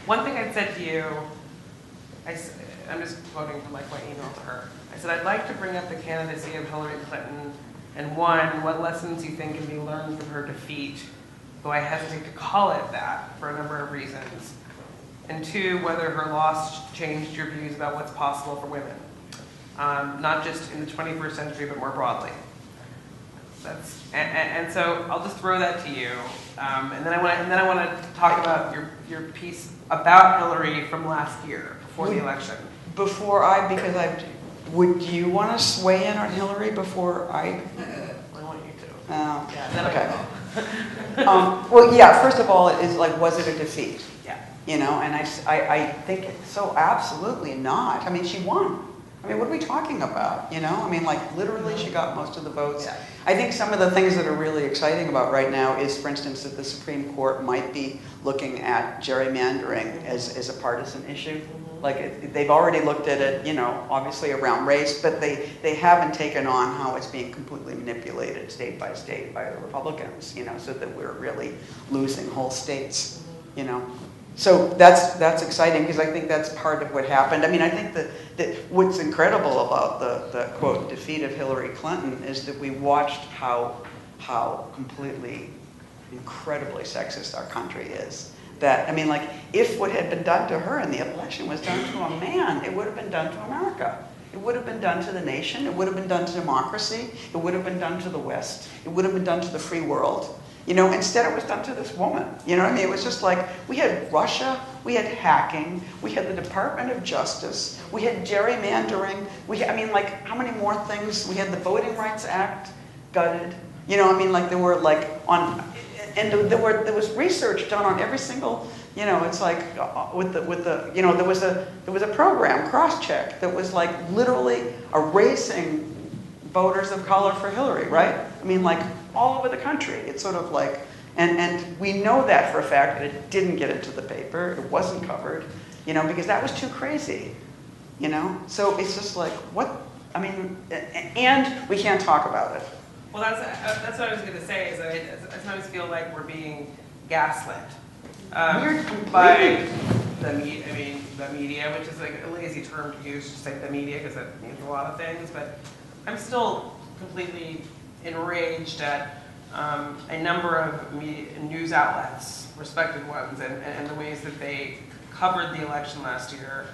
One thing I said to you, I'm just quoting from like my email to her. I said, I'd like to bring up the candidacy of Hillary Clinton, and 1, what lessons you think can be learned from her defeat, though I hesitate to call it that for a number of reasons. And 2, whether her loss changed your views about what's possible for women, not just in the 21st century, but more broadly. and so I'll just throw that to you, and then I want to talk about your piece about Hillary from last year before the election. Would you want to weigh in on Hillary before I? I want you to. Yeah. Okay. Well, yeah. First of all, it is like, was it a defeat? Yeah. You know, and I think so. Absolutely not. I mean, she won. I mean, what are we talking about? You know, I mean, like literally, she got most of the votes. Yeah. I think some of the things that are really exciting about right now is, for instance, that the Supreme Court might be looking at gerrymandering as a partisan issue. Like they've already looked at it, you know, obviously around race, but they haven't taken on how it's being completely manipulated state by state by the Republicans, you know, so that we're really losing whole states, you know. So that's exciting because I think that's part of what happened. I mean, I think that what's incredible about the quote defeat of Hillary Clinton is that we watched how completely incredibly sexist our country is. That, I mean, like, if what had been done to her in the election was done to a man, it would have been done to America. It would have been done to the nation. It would have been done to democracy. It would have been done to the West. It would have been done to the free world. You know, instead it was done to this woman. You know what I mean? It was just like, we had Russia, we had hacking, we had the Department of Justice, we had gerrymandering, I mean, like, how many more things? We had the Voting Rights Act gutted. You know, I mean, like, there were, like, and there was research done on every single, you know, it's like with the you know, there was a program, Crosscheck, that was like literally erasing voters of color for Hillary, right? I mean, like all over the country. It's sort of like, and we know that for a fact that it didn't get into the paper. It wasn't covered, you know, because that was too crazy, you know. So it's just like, what? I mean, and we can't talk about it. Well, that's what I was going to say. Is I sometimes feel like we're being gaslit by the media. I mean, the media, which is like a lazy term to use to say the media because it means a lot of things. But I'm still completely enraged at a number of news outlets, respected ones, and the ways that they covered the election last year.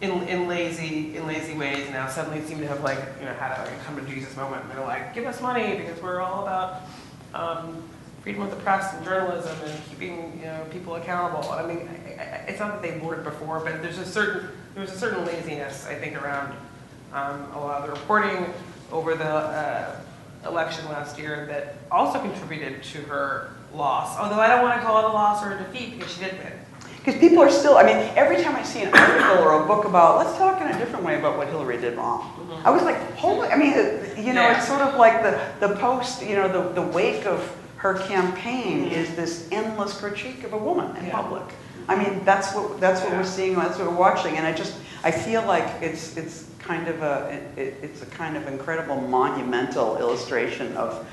In lazy ways now suddenly seem to have, like, you know, had a come to Jesus moment. And they're like, give us money because we're all about freedom of the press and journalism and keeping, you know, people accountable. I mean, it's not that they weren't before, but there was a certain laziness, I think, around a lot of the reporting over the election last year that also contributed to her loss. Although I don't want to call it a loss or a defeat because she did win. Because people are still, I mean, every time I see an article or a book about, let's talk in a different way about what Hillary did wrong. I was like, holy, I mean, you know, it's sort of like the post, you know, the wake of her campaign is this endless critique of a woman in public. I mean, that's what we're seeing, that's what we're watching, and I feel like it's kind of it's a kind of incredible monumental illustration of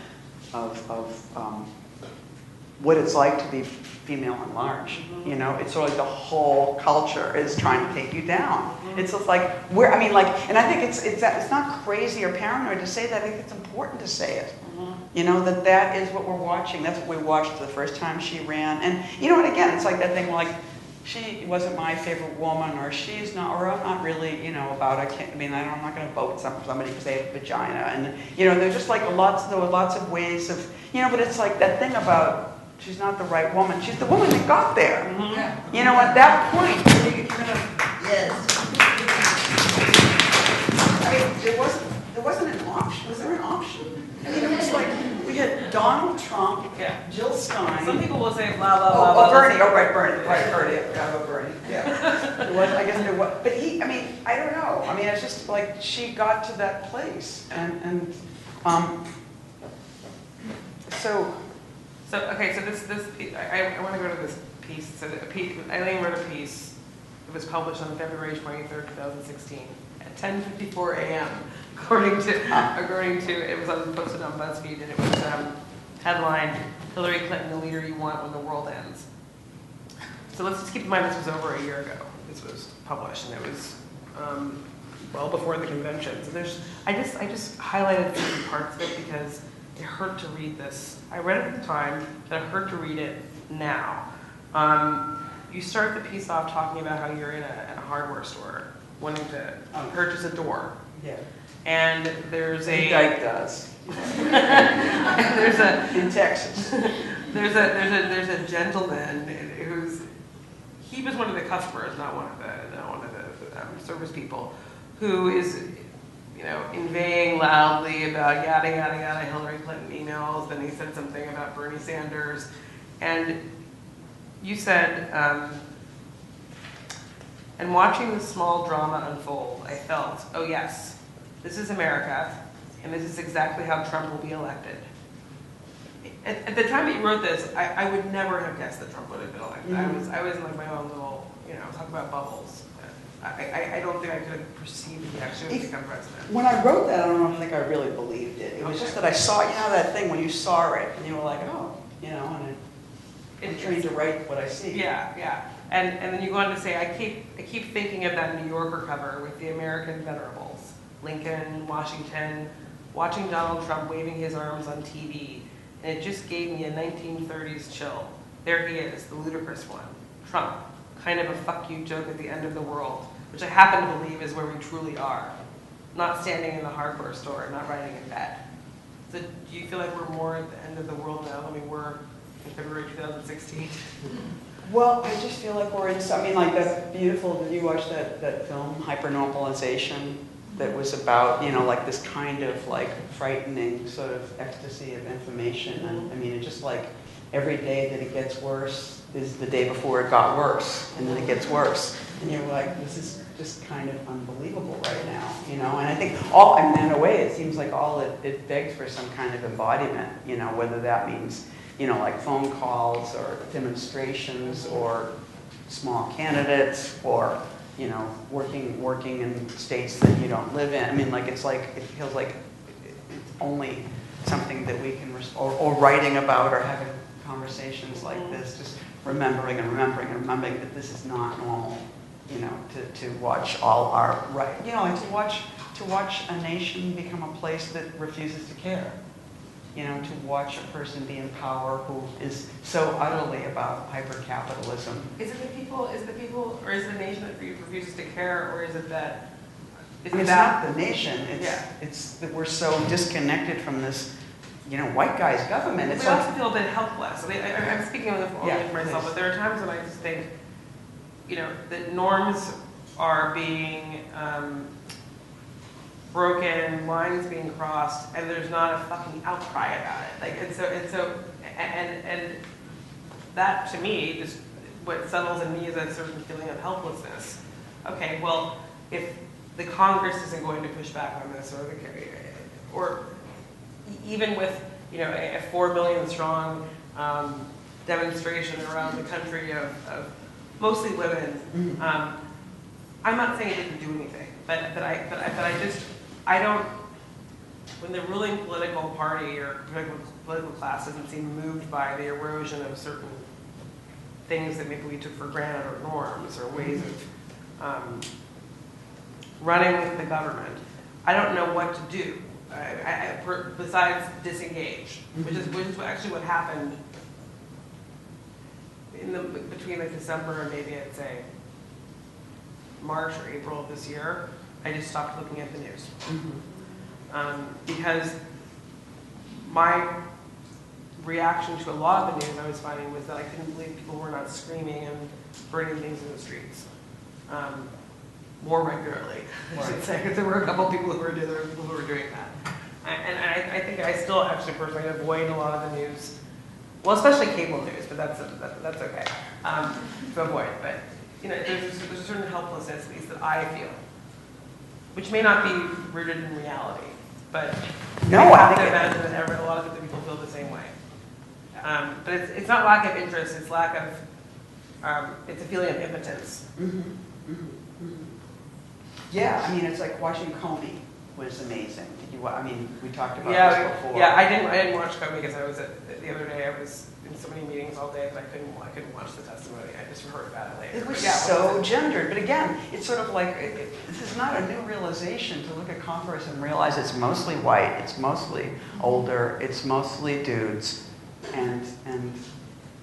what it's like to be female and large. You know, it's sort of like the whole culture is trying to take you down. It's just like I mean, like, and I think it's not crazy or paranoid to say that. I think it's important to say it. You know, that is what we're watching. That's what we watched the first time she ran. And you know, and again, it's like that thing like, she wasn't my favorite woman, or she's not, or I'm not really, you know, about, I'm not going to vote for somebody because they have a vagina. And, you know, there's just like there were lots of ways of, you know, but it's like that thing about, she's not the right woman. She's the woman that got there. You know, at that point, you're gonna, yes. I mean, there wasn't an option. Was there an option? I mean, it was like, we had Donald Trump, Jill Stein. Some people will say blah, blah, blah, blah. Bernie. Oh, right, Bernie. Right, Bernie. Yeah, Bernie. Yeah. There was, I guess there was. But I mean, I don't know. I mean, it's just like she got to that place. So okay, so this piece, I want to go to this piece. So Eileen wrote a piece. It was published on February 23rd, 2016 at 10:54 a.m. According to it was posted on BuzzFeed, and it was headlined "Hillary Clinton, the leader you want when the world ends." So let's just keep in mind this was over a year ago. This was published, and it was well before the convention. So I just highlighted certain parts of it because it hurt to read this. I read it at the time, but it hurt to read it now. You start the piece off talking about how you're in a hardware store wanting to purchase a door. Yeah. And there's a Dyke does. there's a In Texas. there's a gentleman he was one of the customers, not one of the service people, who is, you know, inveighing loudly about yada yada yada Hillary Clinton emails. Then he said something about Bernie Sanders, and you said, and watching the small drama unfold, I felt, oh yes, this is America, and this is exactly how Trump will be elected. At the time that you wrote this, I would never have guessed that Trump would have been elected. Mm-hmm. I was in like my own little, you know, talking about bubbles. I don't think I could have perceived that he actually would become president. When I wrote that, I don't think I really believed it. It was just that I saw, you know, that thing when you saw it and you were like, oh, you know, and I'm trained to write what I see. Yeah, yeah. And then you go on to say, I keep thinking of that New Yorker cover with the American venerables, Lincoln, Washington, watching Donald Trump waving his arms on TV, and it just gave me a 1930s chill. There he is, the ludicrous one, Trump, kind of a fuck you joke at the end of the world, which I happen to believe is where we truly are. Not standing in the hardware store, not writing in bed. So do you feel like we're more at the end of the world now than we were in February 2016? Well, I just feel like we're in, I mean, like that's beautiful. Did you watch that film, Hypernormalization, that was about, you know, like this kind of like frightening sort of ecstasy of information? And I mean, it just like every day that it gets worse is the day before it got worse, and then it gets worse. And you're like, this is just kind of unbelievable right now, you know? And I think and in a way, it seems like all it begs for some kind of embodiment, you know, whether that means, you know, like phone calls or demonstrations or small candidates or, you know, working in states that you don't live in. I mean, like, it feels like it's only something that we can, or writing about or having conversations like this, just remembering that this is not normal, you know, to watch all our, you know, like to watch a nation become a place that refuses to care. You know, to watch a person be in power who is so utterly about hyper-capitalism. Is the people, or is it the nation that refuses to care, or is it that? It's not the nation. It's that we're so disconnected from this, you know, white guy's government. It's we also feel a bit helpless. I mean, I'm speaking only for myself, but there are times when I just think, you know, that norms are being broken, lines being crossed, and there's not a fucking outcry about it. Like, and that to me is what settles in me is a certain feeling of helplessness. Okay, well, if the Congress isn't going to push back on this, or even with, you know, a 4 million strong demonstration around the country of mostly women, I'm not saying it didn't do anything, but I don't, when the ruling political party or political class doesn't seem moved by the erosion of certain things that maybe we took for granted or norms or ways of running the government, I don't know what to do besides disengage, which is actually what happened between like December and maybe I'd say March or April of this year. I just stopped looking at the news. Because my reaction to a lot of the news I was finding was that I couldn't believe people were not screaming and burning things in the streets more regularly, I should say, because there were a couple of people who were doing that. And I think I still actually personally avoid a lot of the news, well, especially cable news, but that's okay to avoid. But you know, there's a certain helplessness, at least that I feel, which may not be rooted in reality, but I have to imagine that a lot of people feel the same way. But it's not lack of interest; it's lack of it's a feeling of impotence. Yeah, I mean, it's like watching Comey was amazing. I mean, we talked about this before. Yeah, I didn't watch Comey because I was the other day. I was in so many meetings all day that I couldn't watch the testimony. I just heard about it later. It was so gendered, but again, it's sort of like this is not a new realization to look at Congress and realize it's mostly white, it's mostly older, it's mostly dudes, and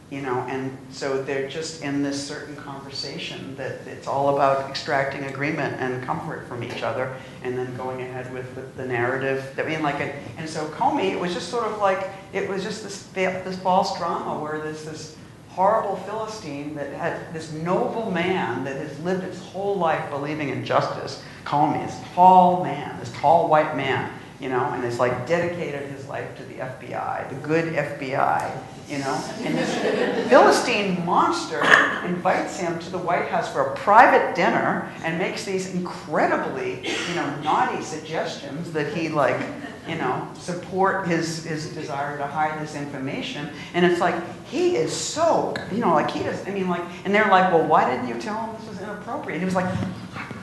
you know, and so they're just in this certain conversation that it's all about extracting agreement and comfort from each other, and then going ahead with the narrative. I mean, like, and so Comey, it was just sort of like, it was just this false drama where there's this horrible Philistine that had this noble man that has lived his whole life believing in justice. Comey, this tall man, this tall white man, you know, and has like dedicated his life to the FBI, the good FBI, you know. And this Philistine monster invites him to the White House for a private dinner and makes these incredibly, you know, naughty suggestions that he like, you know, support his desire to hide this information. And it's like, he is so, you know, like he is, I mean, like, and they're like, well, why didn't you tell him this was inappropriate? And he was like,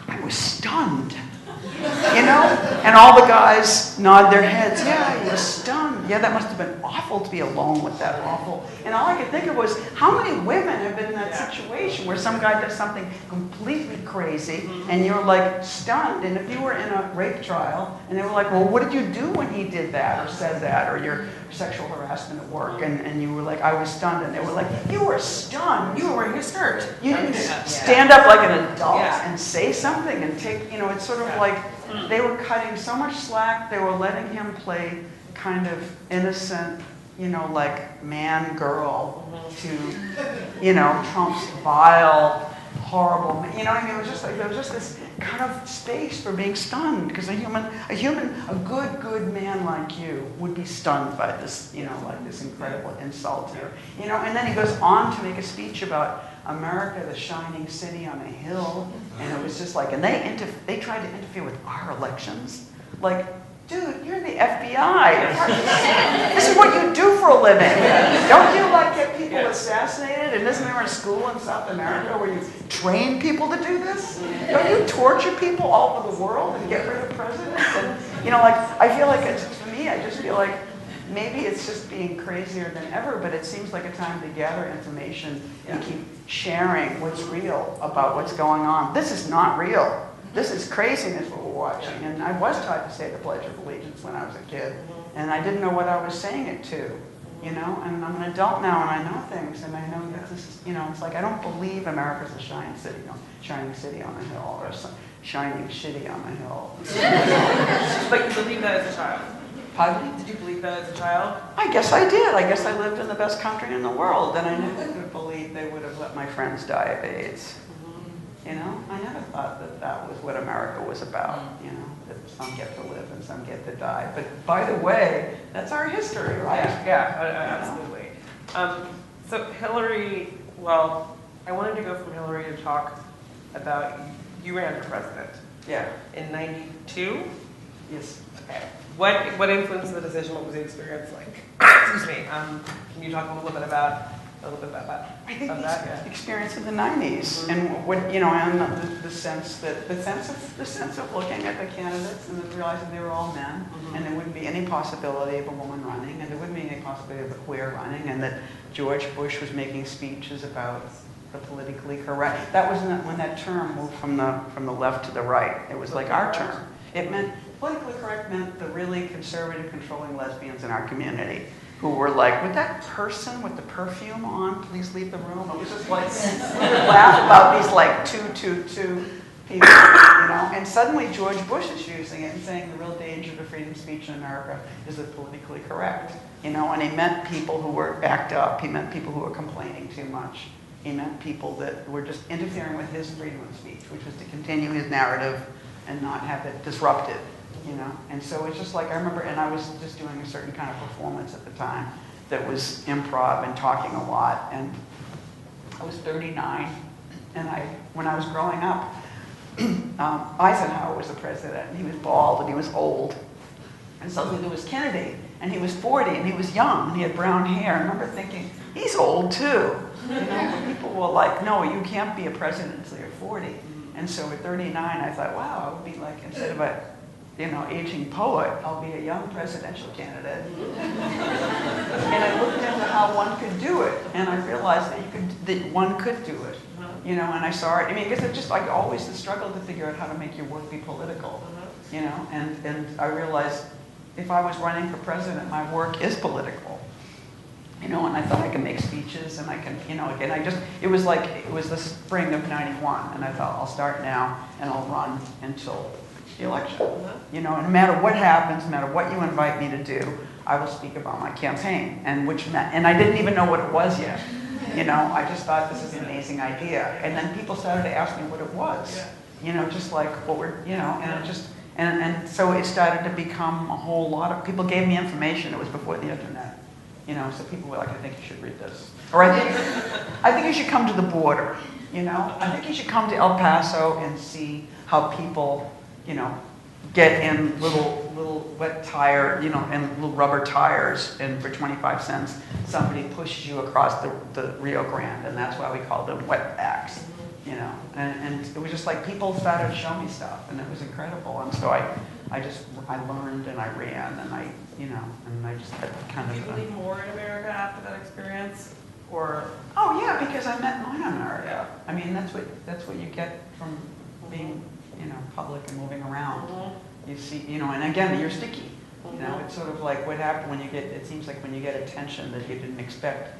I was stunned. You know? And all the guys nod their heads. Yeah, he was stunned. Yeah, that must have been awful to be alone with that awful. And all I could think of was, how many women have been in that situation where some guy does something completely crazy and you're like stunned? And if you were in a rape trial and they were like, well, what did you do when he did that or said that, or your sexual harassment at work, and you were like, I was stunned, and they were like, you were stunned. You were wearing a skirt. You didn't stand up like an adult and say something and take, you know, it's sort of like they were cutting so much slack, they were letting him play kind of innocent, you know, like man-girl to, you know, Trump's vile, horrible, you know what I mean? It was just like, there was just this kind of space for being stunned, because a good man like you would be stunned by this, you know, like this incredible insult here. You know, and then he goes on to make a speech about America, the shining city on a hill, and it was just like, and they tried to interfere with our elections. Like, dude, you're the FBI. This is what you do for a living. Don't you like get people assassinated? And isn't there a school in South America where you train people to do this? Don't you torture people all over the world and get rid of presidents? And, you know, like, I feel like it's, for me, I just feel like maybe it's just being crazier than ever, but it seems like a time to gather information and keep sharing what's real about what's going on. This is not real. This is craziness what we're watching. And I was taught to say the Pledge of Allegiance when I was a kid, and I didn't know what I was saying it to, you know? And I'm an adult now, and I know things, and I know that this is, you know, it's like, I don't believe America's a shining city on a hill, or some shining shitty on a hill. But you believe that as a child? Pardon me? Did you believe that as a child? I guess I did. I guess I lived in the best country in the world, and I never could believe they would have let my friends die of AIDS. You know, I never thought that that was what America was about, you know, that some get to live and some get to die. But by the way, that's our history, right? Yeah, absolutely. So Hillary, well, I wanted to go from Hillary to talk about, you ran for president. Yeah. In 92? Yes. Okay. What influenced the decision? What was the experience like? Excuse me. Can you talk a little bit about that? I think that, experience of the 90s, and what, you know, and the sense of looking at the candidates and realizing they were all men, and there wouldn't be any possibility of a woman running, and there wouldn't be any possibility of a queer running, and that George Bush was making speeches about the politically correct. That was when that term moved from the left to the right. It was like our term. It meant politically correct meant the really conservative, controlling lesbians in our community, who were like, would that person with the perfume on please leave the room? It was just like, we would laugh about these like 222 people, you know? And suddenly George Bush is using it and saying the real danger to freedom of speech in America is the politically correct, you know? And he meant people who were act up. He meant people who were complaining too much. He meant people that were just interfering with his freedom of speech, which was to continue his narrative and not have it disrupted. You know, and so it's just like, I remember, and I was just doing a certain kind of performance at the time that was improv and talking a lot, and I was 39, and when I was growing up, Eisenhower was the president, and he was bald, and he was old, and suddenly there was Kennedy, and he was 40, and he was young, and he had brown hair. I remember thinking, he's old too. You know, people were like, no, you can't be a president until you're 40. And so at 39, I thought, wow, I would be like, instead of a aging poet, I'll be a young presidential candidate. And I looked into how one could do it, and I realized that one could do it. You know, and I saw it. I mean, because it's just like always the struggle to figure out how to make your work be political. You know, and I realized if I was running for president, my work is political. you know, and I thought I could make speeches and I can, you know, and it was the spring of '91, and I thought I'll start now and I'll run until the election. You know, and no matter what happens, no matter what you invite me to do, I will speak about my campaign, and I didn't even know what it was yet. You know, I just thought this is an amazing idea, and then people started to ask me what it was. You know, just like what we're, you know, and it just, and so it started to become a whole lot of people gave me information. It was before the internet. You know, so people were like, I think you should read this. Or I think you should come to the border, you know? I think you should come to El Paso and see how people, you know, get in little wet tire, you know, and little rubber tires, and for 25 cents, somebody pushes you across the Rio Grande, and that's why we called them wetbacks, you know? And it was just like people started to show me stuff, and it was incredible. And so I learned and I ran and I, you know, and I just had kind of. Do you believe more in America after that experience, or? Oh yeah, because I met my America. I mean, that's what you get from being, you know, public and moving around. You see, you know, and again, you're sticky. You know, it's sort of like what happened when you get. It seems like when you get attention that you didn't expect.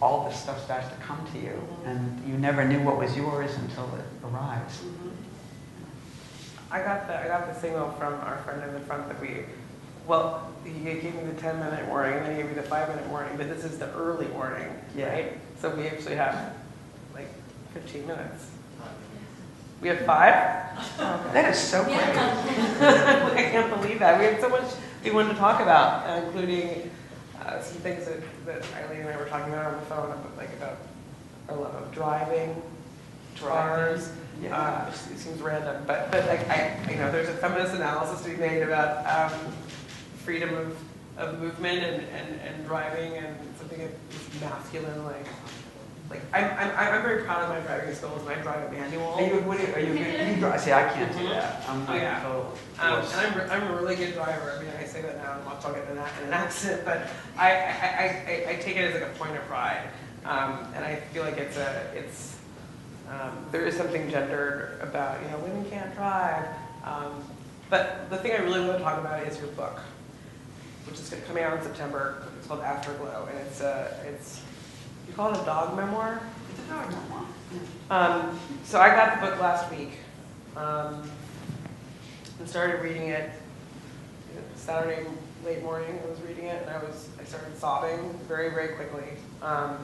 All this stuff starts to come to you, and you never knew what was yours until it arrives. I got the signal from our friend in the front that he gave me the 10-minute warning, and then he gave me the 5-minute warning, but this is the early warning, right? So we actually have like 15 minutes. We have 5? That is so great. I can't believe that. We had so much we wanted to talk about, including some things that Eileen and I were talking about on the phone, like about our love of driving, cars. Yeah. It seems random, but like you know, there's a feminist analysis to be made about freedom of movement and driving, and something that's masculine, like I'm very proud of my driving skills, and I drive a manual. Are you good? You drive? See, I can't do that. I'm not and I'm a really good driver. I mean, I say that now, I'm not talking in an accident, but I take it as like a point of pride, and I feel like there is something gendered about, you know, women can't drive. But the thing I really want to talk about is your book, which is coming out in September. It's called Afterglow, and it's you call it a dog memoir? It's a dog memoir. So I got the book last week, and started reading it. Saturday late morning, I was reading it, and I started sobbing very, very quickly. I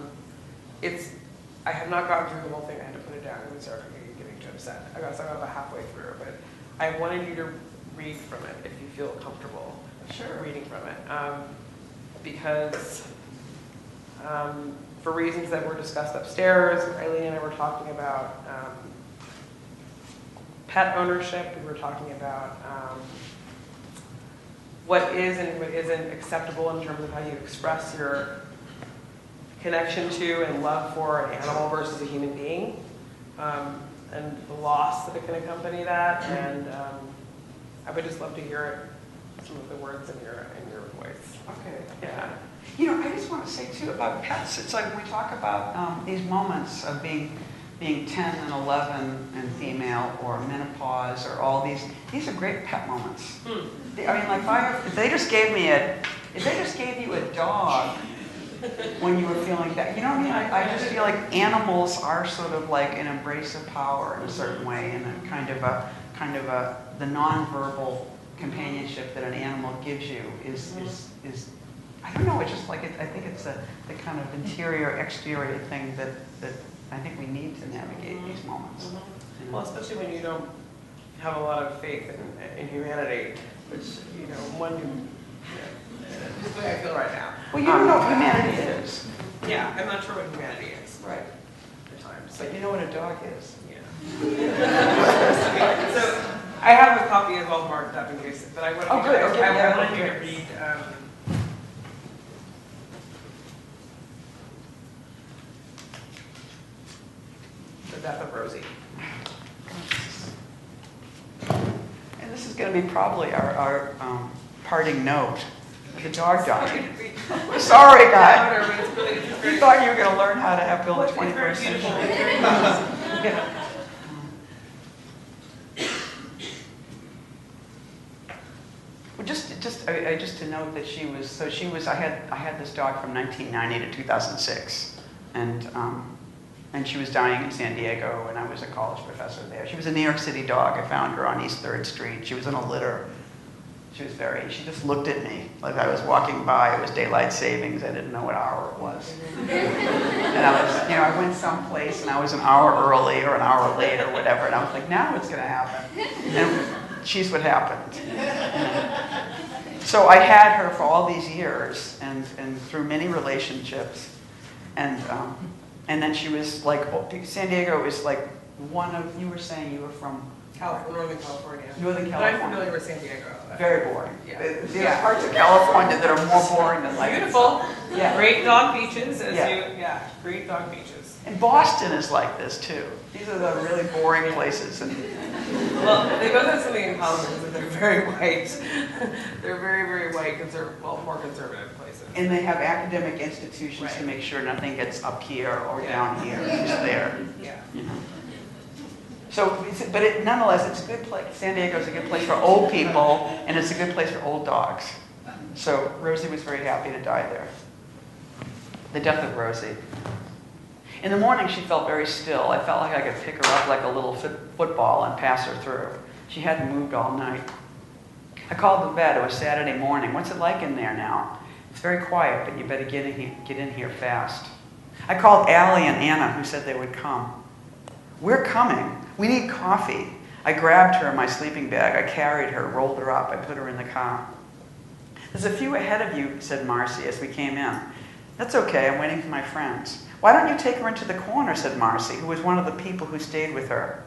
have not gotten through the whole thing. I had to put it down and start getting too upset. I got about halfway through, but I wanted you to read from it if you feel comfortable reading from it, because for reasons that were discussed upstairs, Eileen and I were talking about pet ownership. We were talking about what is and what isn't acceptable in terms of how you express your connection to and love for an animal versus a human being, and the loss that it can accompany that. And I would just love to hear some of the words in your voice. Okay. Yeah. You know, I just want to say too about pets. It's like when we talk about these moments of being 10 and 11 and female, or menopause, or all these are great pet moments. I mean, like if they just gave you a dog when you were feeling that, you know what I mean? I just feel like animals are sort of like an embrace of power in a certain way, and a kind of the nonverbal companionship that an animal gives you is I don't know. It's just like I think it's the kind of interior exterior thing that I think we need to navigate these moments. Well, especially when you don't have a lot of faith in humanity, which, you know, this is the way I feel right now. Well, you don't know what humanity is. Yeah, I'm not sure what humanity is. Right. At times. But you know what a dog is. Yeah. So I have a copy as well marked up in case, but I wanted you to read The Death of Rosie. And this is going to be probably our parting note. The dog died. Sorry, guy. You thought you were going to learn how to build a 21st century. Well, just to note that she was, I had this dog from 1990 to 2006, and she was dying in San Diego, and I was a college professor there. She was a New York City dog. I found her on East 3rd Street. She was in a litter. She just looked at me like I was walking by. It was daylight savings. I didn't know what hour it was. And I went someplace and I was an hour early or an hour late or whatever, and I was like, now what's going to happen? And she's what happened. So I had her for all these years and through many relationships. And then she was like, San Diego is like one of, you were saying you were from? Northern California. Northern California. But I'm familiar with San Diego. Very boring. Yeah. There are parts of California that are more boring than like Beautiful. Yeah. Great dog beaches. Great dog beaches. And Boston is like this too. These are the really boring places. Well, they both have something in common because they're very white. They're very, very white, more conservative places. And they have academic institutions to make sure nothing gets up here or down here. It's just there. Yeah. You know. So, nonetheless, it's a good place. San Diego is a good place for old people, and it's a good place for old dogs. So Rosie was very happy to die there. The death of Rosie. In the morning, she felt very still. I felt like I could pick her up like a little football and pass her through. She hadn't moved all night. I called the vet. It was Saturday morning. What's it like in there now? It's very quiet, but you better get in here fast. I called Allie and Anna, who said they would come. We're coming. We need coffee. I grabbed her in my sleeping bag. I carried her, rolled her up. I put her in the car. There's a few ahead of you, said Marcy as we came in. That's okay. I'm waiting for my friends. Why don't you take her into the corner, said Marcy, who was one of the people who stayed with her.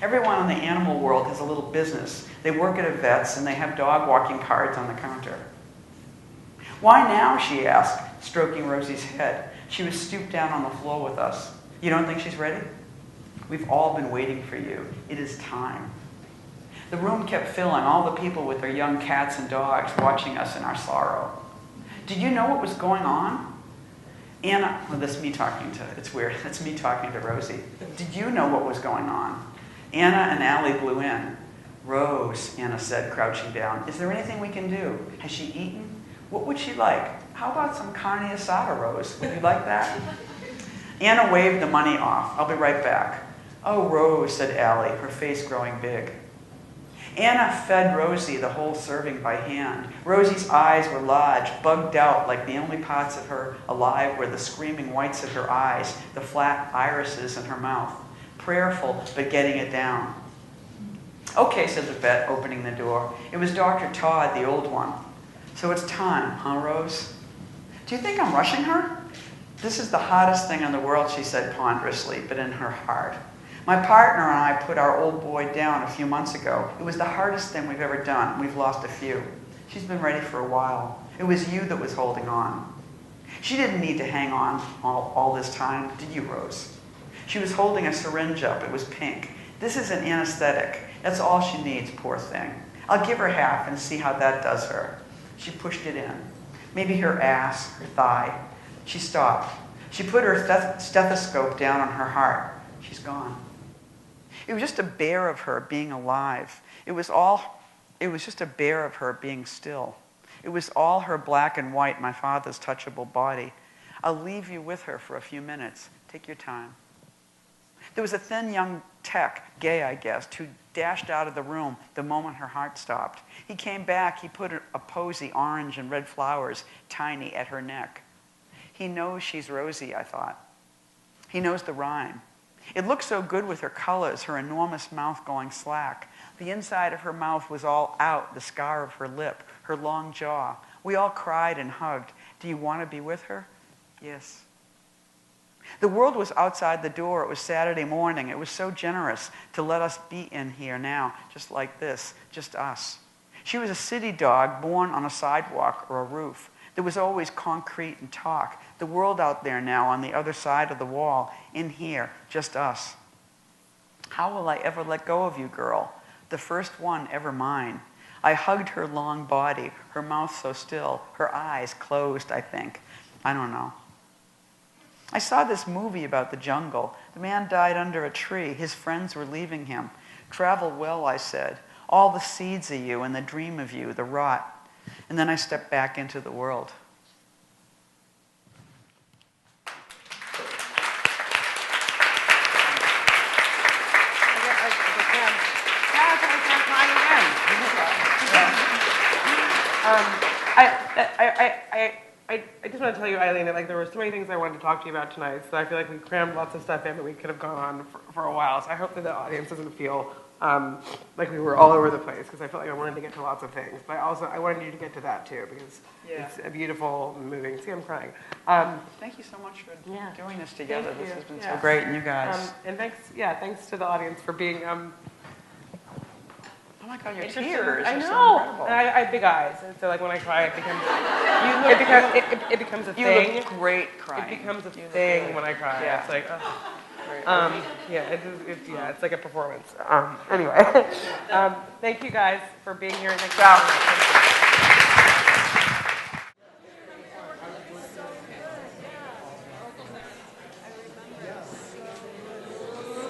Everyone in the animal world has a little business. They work at a vet's and they have dog walking cards on the counter. Why now, she asked, stroking Rosie's head. She was stooped down on the floor with us. You don't think she's ready? We've all been waiting for you. It is time. The room kept filling, all the people with their young cats and dogs watching us in our sorrow. Did you know what was going on? Anna, well, that's me talking to, it's weird, that's me talking to Rosie. Did you know what was going on? Anna and Allie blew in. Rose, Anna said, crouching down, is there anything we can do? Has she eaten? What would she like? How about some carne asada, Rose? Would you like that? Anna waved the money off. I'll be right back. Oh, Rose, said Allie, her face growing big. Anna fed Rosie the whole serving by hand. Rosie's eyes were large, bugged out like the only parts of her alive were the screaming whites of her eyes, the flat irises in her mouth. Prayerful, but getting it down. Okay, said the vet, opening the door. It was Dr. Todd, the old one. So it's time, huh, Rose? Do you think I'm rushing her? This is the hardest thing in the world, she said ponderously, but in her heart. My partner and I put our old boy down a few months ago. It was the hardest thing we've ever done. We've lost a few. She's been ready for a while. It was you that was holding on. She didn't need to hang on all this time, did you, Rose? She was holding a syringe up. It was pink. This is an anesthetic. That's all she needs, poor thing. I'll give her half and see how that does her. She pushed it in. Maybe her ass, her thigh. She stopped. She put her stethoscope down on her heart. She's gone. It was just a bear of her being alive. It was just a bear of her being still. It was all her black and white, my father's touchable body. I'll leave you with her for a few minutes. Take your time. There was a thin young tech, gay I guessed, who dashed out of the room the moment her heart stopped. He came back. He put a posy, orange and red flowers, tiny, at her neck. He knows she's Rosie, I thought. He knows the rhyme. It looked so good with her colors, her enormous mouth going slack. The inside of her mouth was all out, the scar of her lip, her long jaw. We all cried and hugged. Do you want to be with her? Yes. The world was outside the door. It was Saturday morning. It was so generous to let us be in here now, just like this, just us. She was a city dog born on a sidewalk or a roof. There was always concrete and talk. The world out there now on the other side of the wall. In here, just us. How will I ever let go of you, girl? The first one ever mine. I hugged her long body, her mouth so still, her eyes closed, I think. I don't know. I saw this movie about the jungle. The man died under a tree. His friends were leaving him. Travel well, I said. all the seeds of you and the dream of you, the rot. And then I stepped back into the world. I just want to tell you, Eileen, that there were so many things I wanted to talk to you about tonight, so I feel like we crammed lots of stuff in that we could have gone on for a while. So I hope that the audience doesn't feel like we were all over the place, because I felt like I wanted to get to lots of things. But I wanted you to get to that too, because it's a beautiful, moving. See, I'm crying. Thank you so much for doing this together. This has been so Yeah. great, and you guys. And thanks to the audience for being Oh my God, your interested. tears I are know. so incredible. And I have big eyes, and so like when I cry, it becomes it becomes a You thing. look great crying. It becomes a thing when I cry. Yeah. It's like, it's like a performance. Anyway, thank you guys for being here. Thank you so much.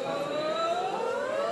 Thank you.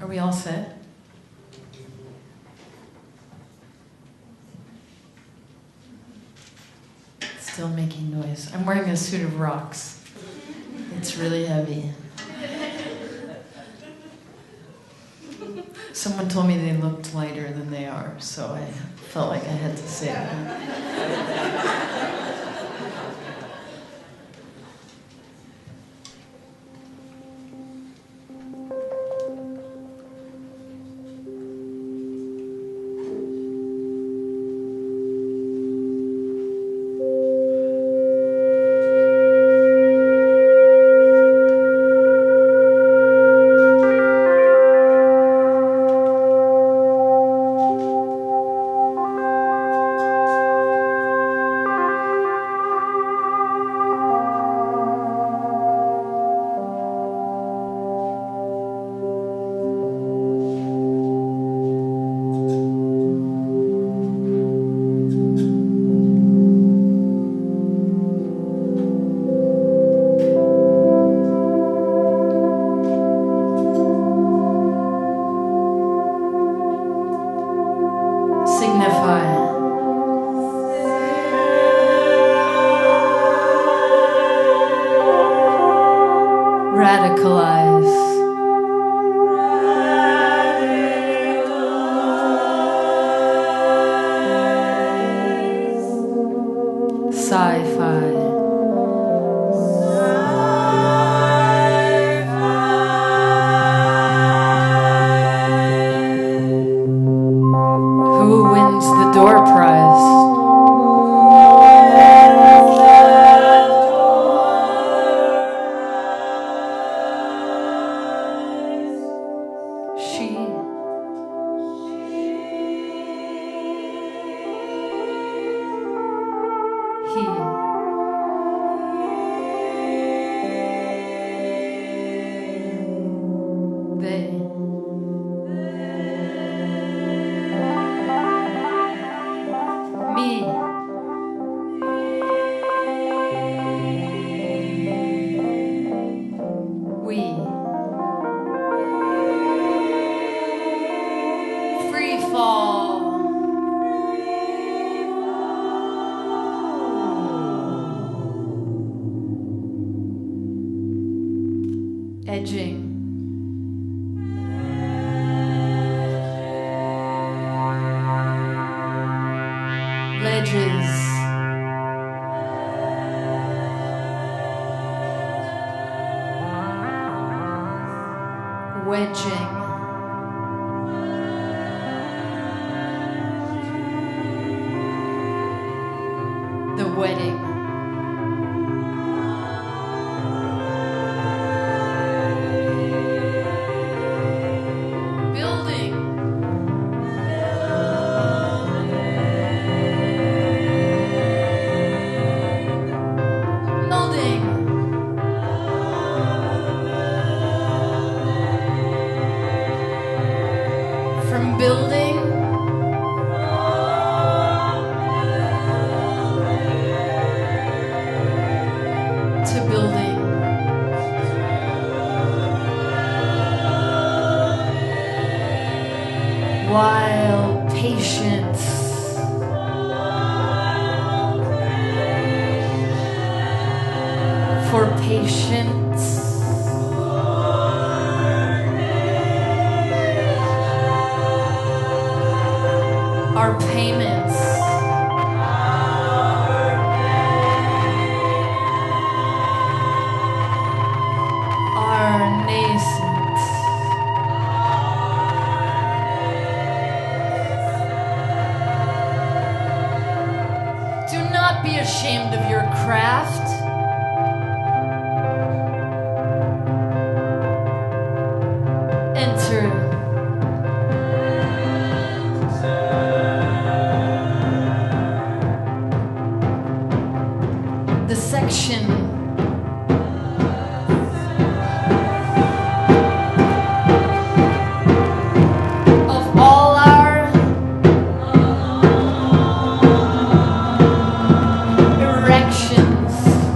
Are we all set? Still making noise. I'm wearing a suit of rocks. It's really heavy. Someone told me they looked lighter than they are, so I felt like I had to say that. Erections.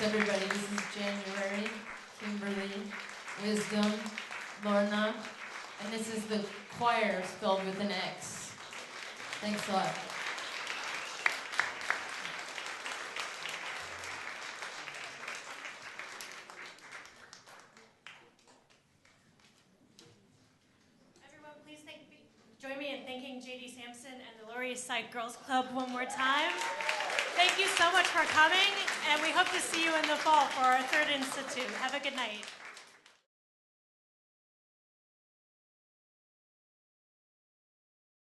Thanks, everybody. This is January, Kimberly, Wisdom, Lorna, and this is the choir spelled with an X. Thanks a lot. Everyone, please join me in thanking JD Samson and the Lower Eastside Girls Club one more time. Thank you so much for coming, and we hope to see you in the fall for our third In Situ. Have a good night.